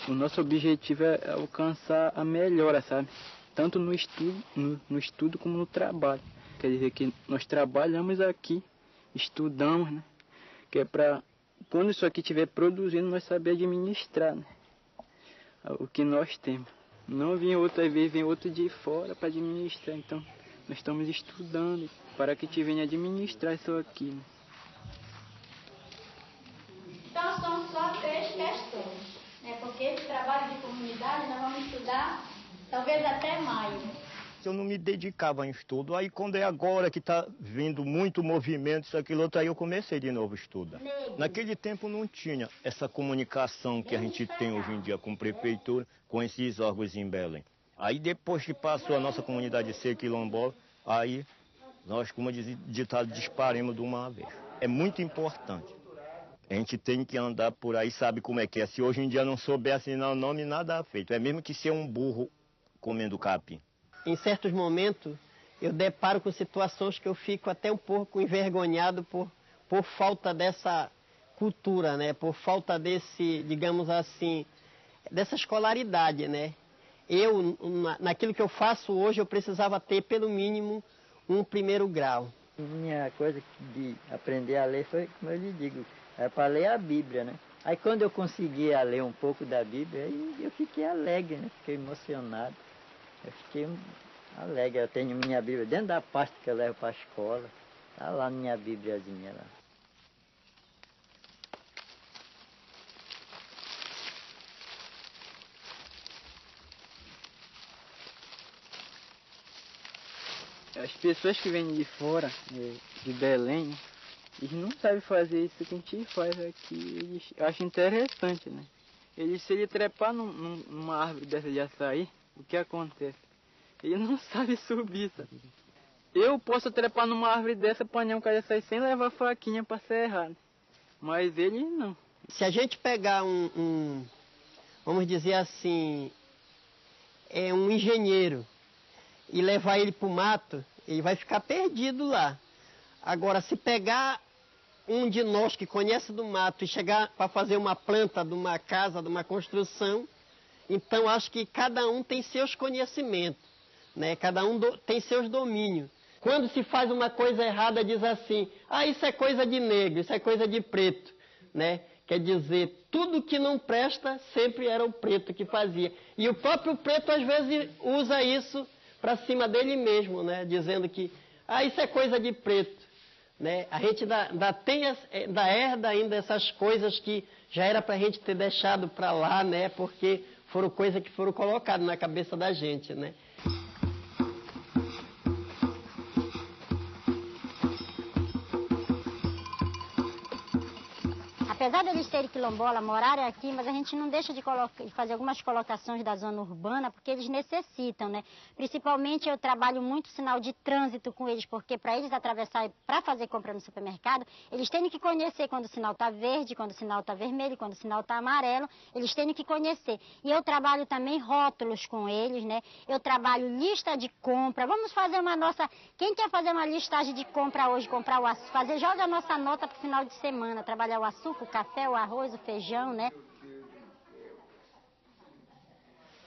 O nosso objetivo é alcançar a melhora, sabe? Tanto no estudo como no trabalho. Quer dizer que nós trabalhamos aqui, estudamos, né? Que é para, quando isso aqui estiver produzindo, nós saber administrar, né? O que nós temos. Não vem outra vez, vem outro de fora para administrar. Então, nós estamos estudando para que te venha administrar isso aqui, né? Então, são só 3 questões, né? Porque esse trabalho de comunidade nós vamos estudar talvez até maio. Eu não me dedicava em estudo, aí quando é agora que está vindo muito movimento, isso, aquilo, outro, aí eu comecei de novo a estudar. Naquele tempo não tinha essa comunicação que a gente tem hoje em dia com a prefeitura, com esses órgãos em Belém. Aí depois que passou a nossa comunidade ser quilombola, aí nós, como diz o ditado, disparemos de uma vez. É muito importante. A gente tem que andar por aí, sabe como é que é. Se hoje em dia não souber assinar o nome, nada é feito. É mesmo que ser um burro comendo capim. Em certos momentos, eu deparo com situações que eu fico até um pouco envergonhado por falta dessa cultura, né? Por falta desse, digamos assim, dessa escolaridade, né? Eu, naquilo que eu faço hoje, eu precisava ter, pelo mínimo, um 1º grau. Minha coisa de aprender a ler foi, como eu lhe digo, era para ler a Bíblia, né? Aí quando eu conseguia ler um pouco da Bíblia, aí eu fiquei alegre, né? Fiquei emocionado. Eu fiquei alegre. Eu tenho minha Bíblia dentro da pasta que eu levo para a escola. Está lá minha Bíbliazinha lá. As pessoas que vêm de fora, de Belém, eles não sabem fazer isso que a gente faz aqui. Eles acham interessante, né? Se ele trepar numa árvore dessa de açaí, o que acontece? Ele não sabe subir, sabe? Eu posso trepar numa árvore dessa, apanhar um cara de açaí sem levar faquinha para serrar, né? Mas ele não. Se a gente pegar vamos dizer assim, um engenheiro e levar ele para o mato, ele vai ficar perdido lá. Agora, se pegar um de nós que conhece do mato e chegar para fazer uma planta de uma casa, de uma construção, Então, acho que cada um tem seus conhecimentos, né? Cada um tem seus domínios. Quando se faz uma coisa errada, diz assim, isso é coisa de negro, isso é coisa de preto, né? Quer dizer, tudo que não presta sempre era o preto que fazia. E o próprio preto, às vezes, usa isso para cima dele mesmo, né? Dizendo que, isso é coisa de preto, né? A gente ainda herda ainda essas coisas que já era para a gente ter deixado para lá, né? Porque foram coisas que foram colocadas na cabeça da gente, né? Apesar deles terem quilombola, morarem aqui, mas a gente não deixa de fazer algumas colocações da zona urbana, porque eles necessitam, né? Principalmente eu trabalho muito sinal de trânsito com eles, porque para eles atravessar, para fazer compra no supermercado, eles têm que conhecer quando o sinal está verde, quando o sinal está vermelho, quando o sinal está amarelo, eles têm que conhecer. E eu trabalho também rótulos com eles, né? Eu trabalho lista de compra. Vamos fazer uma nossa... Quem quer fazer uma listagem de compra hoje, comprar o açúcar, joga a nossa nota para o final de semana, trabalhar o açúcar, o café, o arroz, o feijão, né?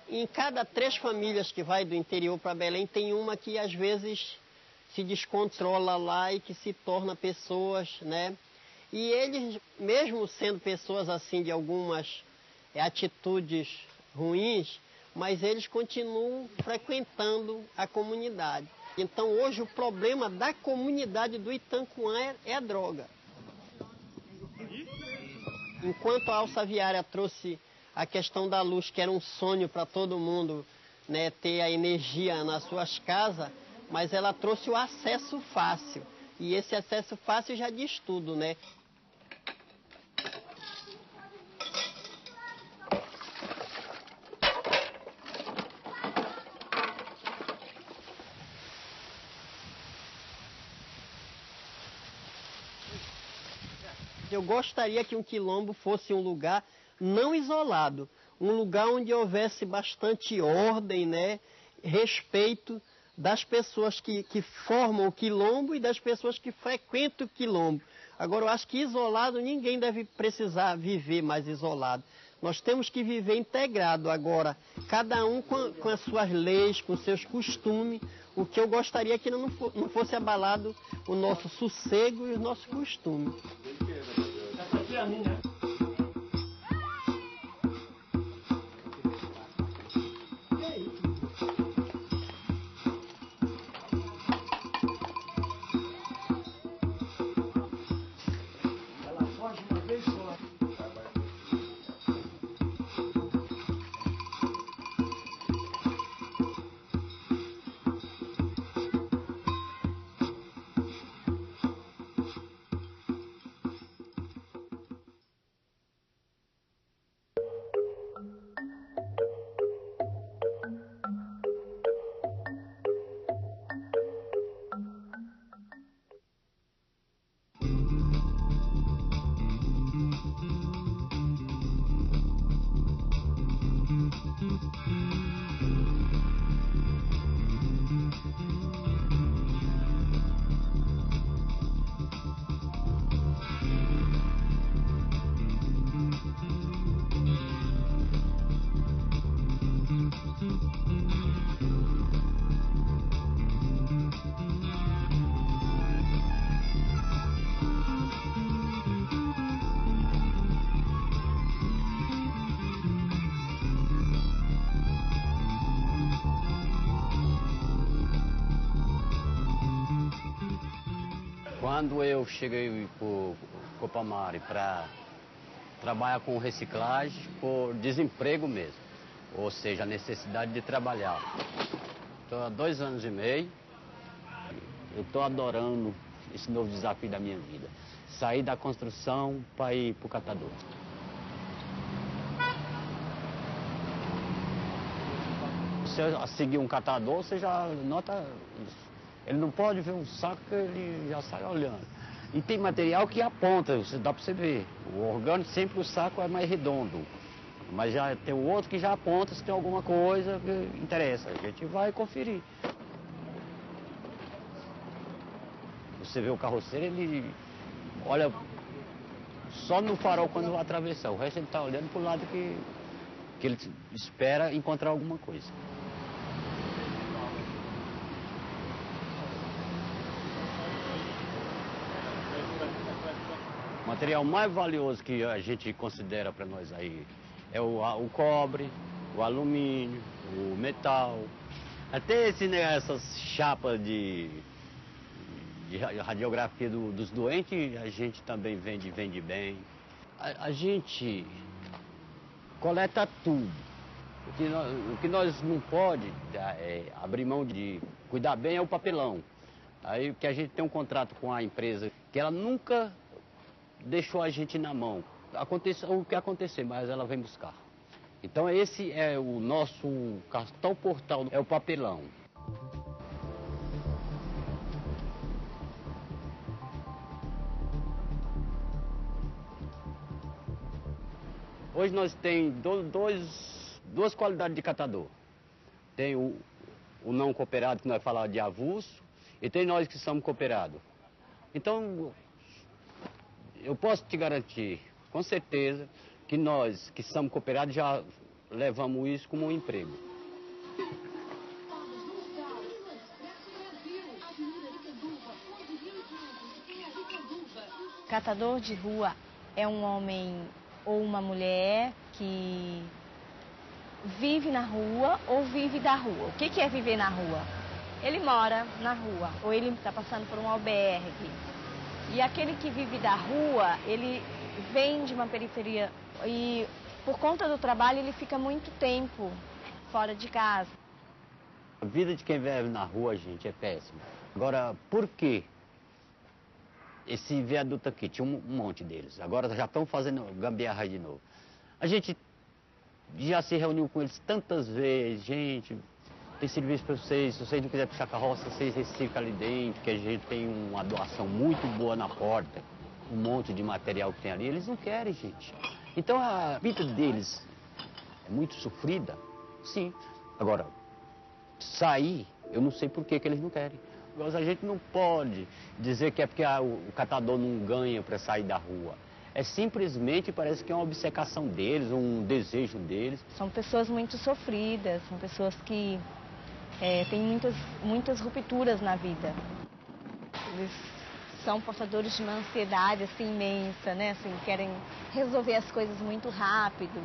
Em cada 3 famílias que vai do interior para Belém, tem uma que às vezes se descontrola lá e que se torna pessoas, né? E eles, mesmo sendo pessoas assim de algumas atitudes ruins, mas eles continuam frequentando a comunidade. Então hoje o problema da comunidade do Itancuã é a droga. Enquanto a alça viária trouxe a questão da luz, que era um sonho para todo mundo, né, ter a energia nas suas casas, mas ela trouxe o acesso fácil. E esse acesso fácil já diz tudo, né? Eu gostaria que um quilombo fosse um lugar não isolado, um lugar onde houvesse bastante ordem, né? Respeito das pessoas que formam o quilombo e das pessoas que frequentam o quilombo. Agora, eu acho que isolado, ninguém deve precisar viver mais isolado. Nós temos que viver integrado agora, cada um com as suas leis, com seus costumes. O que eu gostaria é que não fosse abalado o nosso sossego e os nossos costumes. Quando eu cheguei para o Copamari para trabalhar com reciclagem, por desemprego mesmo, ou seja, a necessidade de trabalhar. Estou há 2 anos e meio, eu estou adorando esse novo desafio da minha vida. Sair da construção para ir para o catador. Se eu seguir um catador, você já nota isso. Ele não pode ver um saco que ele já sai olhando. E tem material que aponta, dá para você ver. O orgânico sempre o saco é mais redondo. Mas já tem o outro que já aponta se tem alguma coisa que interessa. A gente vai conferir. Você vê o carroceiro, ele olha só no farol quando vai atravessar. O resto ele está olhando para o lado que que ele espera encontrar alguma coisa. O material mais valioso que a gente considera para nós aí é o cobre, o alumínio, o metal. Até essas chapas de radiografia dos doentes, a gente também vende bem. A gente coleta tudo. O que nós não pode abrir mão de cuidar bem é o papelão. Aí que a gente tem um contrato com a empresa que ela nunca deixou a gente na mão. Aconteça o que acontecer, mas ela vem buscar. Então esse é o nosso cartão postal, é o papelão. Hoje nós temos duas qualidades de catador. Tem o não cooperado, que nós falamos de avulso, e tem nós que somos cooperados. Então, eu posso te garantir, com certeza, que nós que somos cooperados já levamos isso como um emprego. Catador de rua é um homem ou uma mulher que vive na rua ou vive da rua. O que é viver na rua? Ele mora na rua ou ele está passando por um albergue. E aquele que vive da rua, ele vem de uma periferia e por conta do trabalho ele fica muito tempo fora de casa. A vida de quem vive na rua, gente, é péssima. Agora, por quê? Esse viaduto aqui, tinha um monte deles. Agora já estão fazendo gambiarra de novo. A gente já se reuniu com eles tantas vezes. Gente, tem serviço para vocês. Se vocês não quiserem puxar carroça, vocês reciclam ali dentro, que a gente tem uma doação muito boa na porta. Um monte de material que tem ali. Eles não querem, gente. Então a vida deles é muito sofrida, sim. Agora, sair, eu não sei por que eles não querem. Mas a gente não pode dizer que é porque o catador não ganha para sair da rua. É simplesmente, parece que é uma obcecação deles, um desejo deles. São pessoas muito sofridas, são pessoas que têm muitas rupturas na vida. Eles são portadores de uma ansiedade assim, imensa, né? Assim, querem resolver as coisas muito rápido.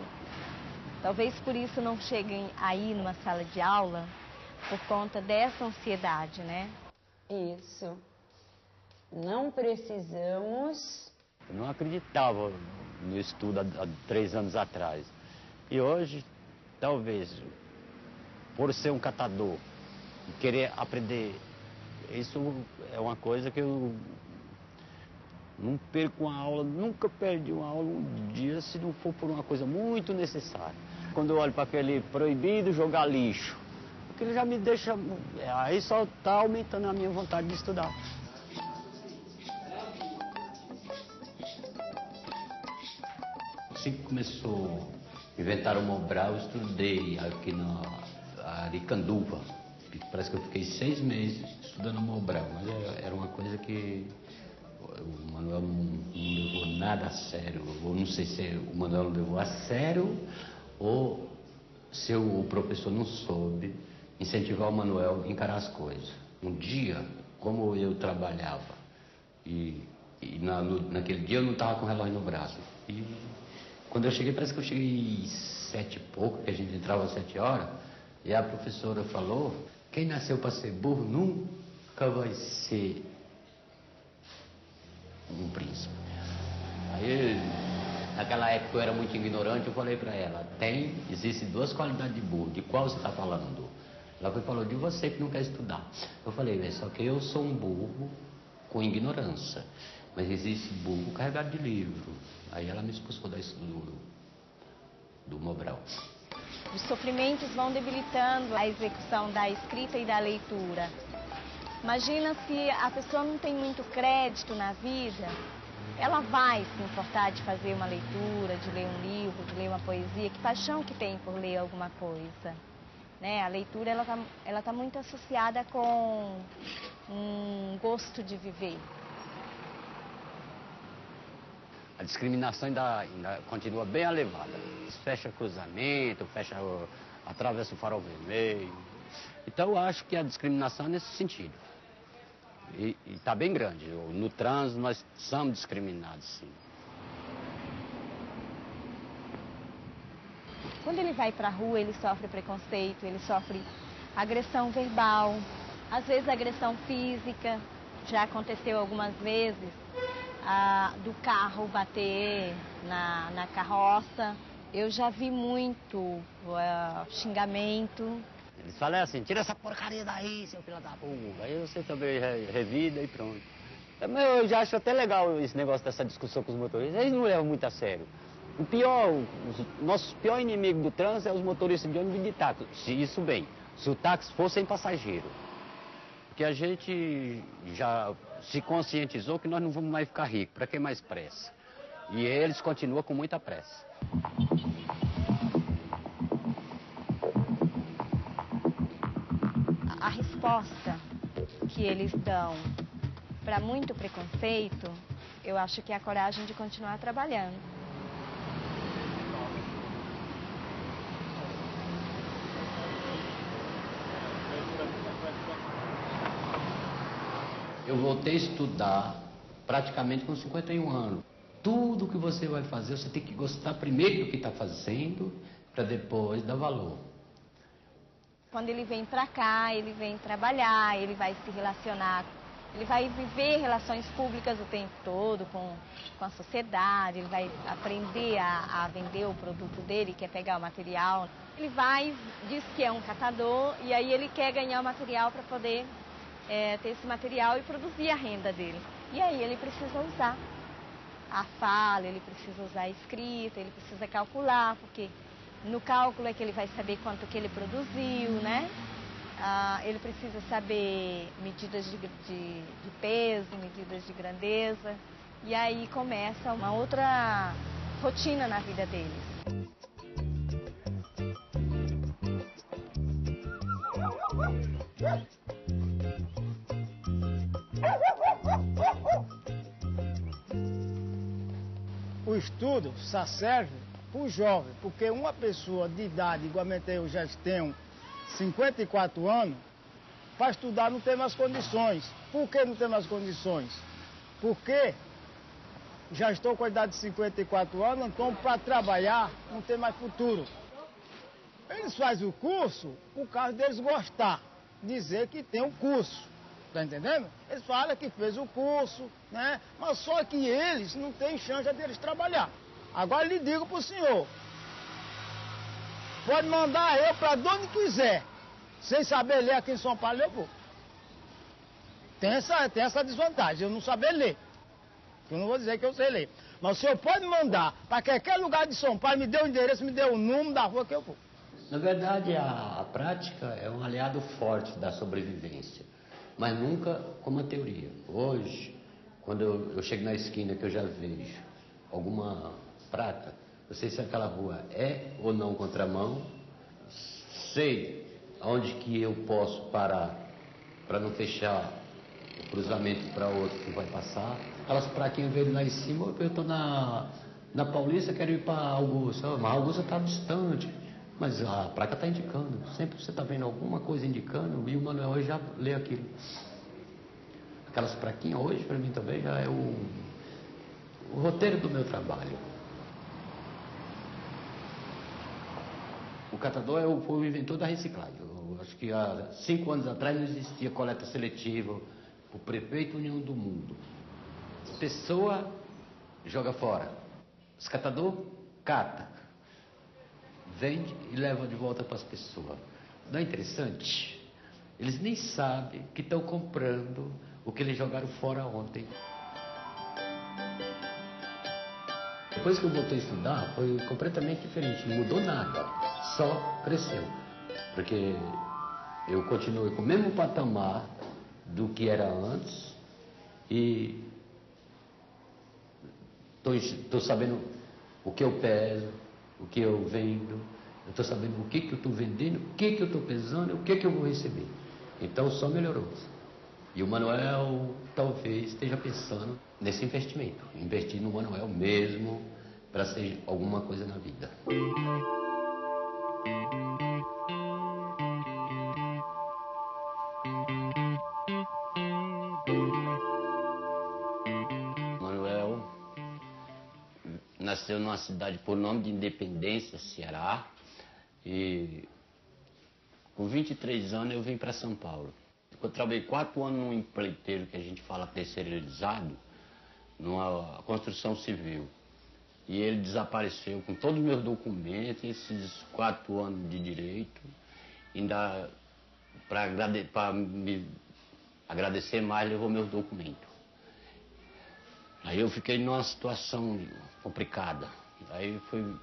Talvez por isso não cheguem aí numa sala de aula, por conta dessa ansiedade, né? Isso. Não precisamos... Eu não acreditava no estudo há 3 anos atrás. E hoje, talvez, por ser um catador e querer aprender, isso é uma coisa que eu não perco uma aula, nunca perdi uma aula um dia se não for por uma coisa muito necessária. Quando eu olho para aquele proibido jogar lixo, aquilo já me deixa... Aí só está aumentando a minha vontade de estudar. Assim que começou a inventar o Mobral, eu estudei aqui na Aricanduva. Parece que eu fiquei 6 meses estudando o Mobral, mas era uma coisa que o Manuel não levou nada a sério. Eu não sei se o Manuel não levou a sério ou se o professor não soube incentivar o Manuel a encarar as coisas. Um dia, como eu trabalhava, e naquele dia eu não estava com o relógio no braço. E quando eu cheguei, parece que eu cheguei 7 e pouco, que a gente entrava às 7 horas, e a professora falou, quem nasceu para ser burro nunca vai ser um príncipe. Aí, naquela época eu era muito ignorante, eu falei para ela, existem 2 qualidades de burro, de qual você está falando? Ela falou, de você que não quer estudar. Eu falei, só que eu sou um burro com ignorância, mas existe burro carregado de livro. Aí ela me expulsou do Mobral. Os sofrimentos vão debilitando a execução da escrita e da leitura. Imagina se a pessoa não tem muito crédito na vida, ela vai se importar de fazer uma leitura, de ler um livro, de ler uma poesia, que paixão que tem por ler alguma coisa. Né? A leitura ela tá muito associada com um gosto de viver. A discriminação ainda continua bem elevada. eles fecham cruzamento, atravessa o farol vermelho. Então eu acho que a discriminação é nesse sentido. E está bem grande. No trânsito nós somos discriminados, sim. Quando ele vai para a rua, ele sofre preconceito, ele sofre agressão verbal, às vezes agressão física. Já aconteceu algumas vezes do carro bater na carroça. Eu já vi muito xingamento. Eles falam assim, tira essa porcaria daí, seu filho da puta. Aí você também revida e pronto. Eu já acho até legal esse negócio dessa discussão com os motoristas. Eles não levam muito a sério. Nosso pior inimigo do trânsito é os motoristas de ônibus e de táxi. Isso bem, se o táxi for sem passageiro. Porque a gente já se conscientizou que nós não vamos mais ficar ricos, para quem mais pressa. E eles continuam com muita pressa. A resposta que eles dão para muito preconceito, eu acho que é a coragem de continuar trabalhando. Eu voltei a estudar praticamente com 51 anos. Tudo que você vai fazer, você tem que gostar primeiro do que está fazendo, para depois dar valor. Quando ele vem para cá, ele vem trabalhar, ele vai se relacionar, ele vai viver relações públicas o tempo todo com a sociedade, ele vai aprender a vender o produto dele, quer pegar o material. Ele vai, diz que é um catador e aí ele quer ganhar o material para poder ter esse material e produzir a renda dele. E aí ele precisa usar a fala, ele precisa usar a escrita, ele precisa calcular, porque no cálculo é que ele vai saber quanto que ele produziu, né? Ele precisa saber medidas de peso, medidas de grandeza. E aí começa uma outra rotina na vida deles. O estudo só serve para o jovem, porque uma pessoa de idade, igualmente eu já tenho 54 anos, para estudar não tem mais condições. Por que não tem mais condições? Porque já estou com a idade de 54 anos, então para trabalhar não tem mais futuro. Eles fazem o curso por causa deles gostar, dizer que tem um curso. Tá entendendo? Eles falam que fez o curso, né? Mas só que eles não têm chance deles trabalhar. Agora lhe digo pro senhor, pode mandar eu para onde quiser, sem saber ler aqui em São Paulo eu vou. Tem essa desvantagem, eu não saber ler. Eu não vou dizer que eu sei ler. Mas o senhor pode mandar para qualquer lugar de São Paulo, me dê o endereço, me dê o número da rua que eu vou. Na verdade, a prática é um aliado forte da sobrevivência, mas nunca como a teoria. Hoje, quando eu chego na esquina que eu já vejo alguma prata, eu sei se aquela rua é ou não contramão, sei aonde que eu posso parar para não fechar o cruzamento para outro que vai passar. Aquelas praquinhas verdes lá em cima, eu estou na Paulista, quero ir para Augusta, mas a Augusta está distante. Mas a placa está indicando, sempre você está vendo alguma coisa indicando e o Manuel hoje já lê aquilo. Aquelas plaquinhas hoje para mim também já é o roteiro do meu trabalho. O catador foi o inventor da reciclagem. Eu acho que há 5 anos atrás não existia coleta seletiva, o prefeito nenhum do mundo. A pessoa joga fora, os catadores cata. Vende e leva de volta para as pessoas. Não é interessante? Eles nem sabem que estão comprando o que eles jogaram fora ontem. Depois que eu voltei a estudar, foi completamente diferente. Não mudou nada, só cresceu. Porque eu continuei com o mesmo patamar do que era antes e estou sabendo o que eu peso, o que eu vendo, eu estou sabendo o que eu estou vendendo, o que eu estou pesando, o que eu vou receber. Então só melhorou. E o Manuel talvez esteja pensando nesse investimento, investir no Manuel mesmo para ser alguma coisa na vida. nasceu numa cidade por nome de Independência, Ceará. E com 23 anos eu vim para São Paulo. Eu trabalhei 4 anos num empreiteiro que a gente fala terceirizado, numa construção civil. E ele desapareceu com todos os meus documentos, esses 4 anos de direito, ainda para me agradecer mais, levou meus documentos. Aí eu fiquei numa situação complicada. Aí fui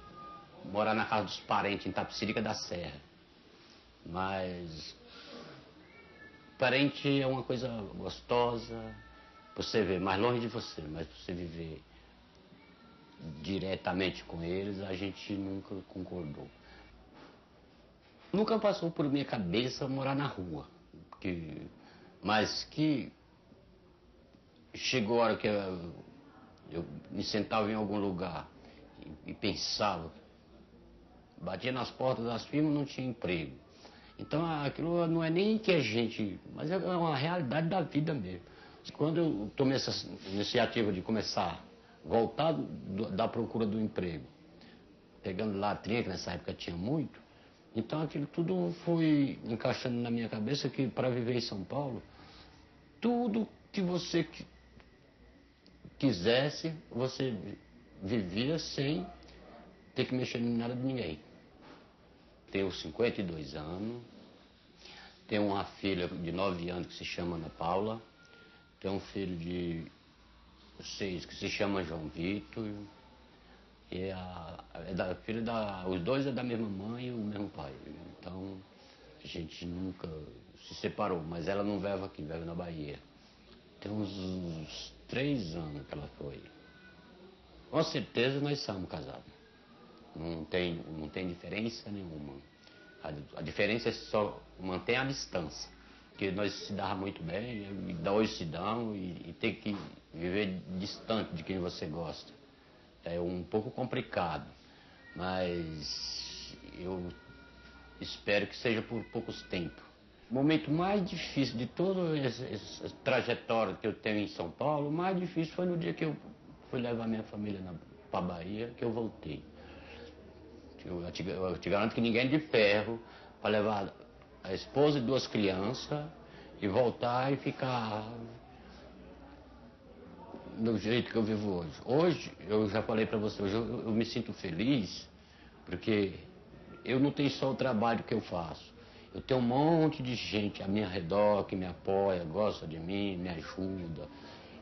morar na casa dos parentes, em Tapicirica da Serra. Mas parente é uma coisa gostosa, pra você ver, mais longe de você, mas pra você viver diretamente com eles, a gente nunca concordou. Nunca passou por minha cabeça morar na rua, mas que chegou a hora que eu me sentava em algum lugar e pensava, batia nas portas das firmas, não tinha emprego. Então aquilo não é nem que a gente, mas é uma realidade da vida mesmo. Quando eu tomei essa iniciativa de começar a voltar da procura do emprego, pegando latrinha, que nessa época tinha muito, então aquilo tudo foi encaixando na minha cabeça que para viver em São Paulo, tudo que você quisesse, você vivia sem ter que mexer em nada de ninguém. Tenho 52 anos, tenho uma filha de 9 anos que se chama Ana Paula, tenho um filho de 6 que se chama João Vitor, e os dois é da mesma mãe e o mesmo pai. Então a gente nunca se separou, mas ela não vive aqui, vive na Bahia. Tem uns 3 anos que ela foi. Com certeza nós somos casados. Não tem diferença nenhuma. A diferença é só manter a distância. Porque nós se dava muito bem, e hoje se dão, e tem que viver distante de quem você gosta. É um pouco complicado, mas eu espero que seja por poucos tempos. O momento mais difícil de toda essa trajetória que eu tenho em São Paulo, o mais difícil foi no dia que eu fui levar minha família para a Bahia, que eu voltei. Eu te garanto que ninguém é de ferro para levar a esposa e 2 crianças e voltar e ficar do jeito que eu vivo hoje. Hoje, eu já falei para você, hoje eu me sinto feliz porque eu não tenho só o trabalho que eu faço. Eu tenho um monte de gente a meu redor que me apoia, gosta de mim, me ajuda.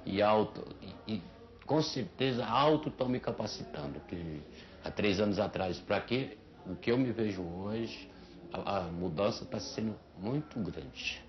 E com certeza estão me capacitando. Que há 3 anos atrás, para o que eu me vejo hoje, a mudança está sendo muito grande.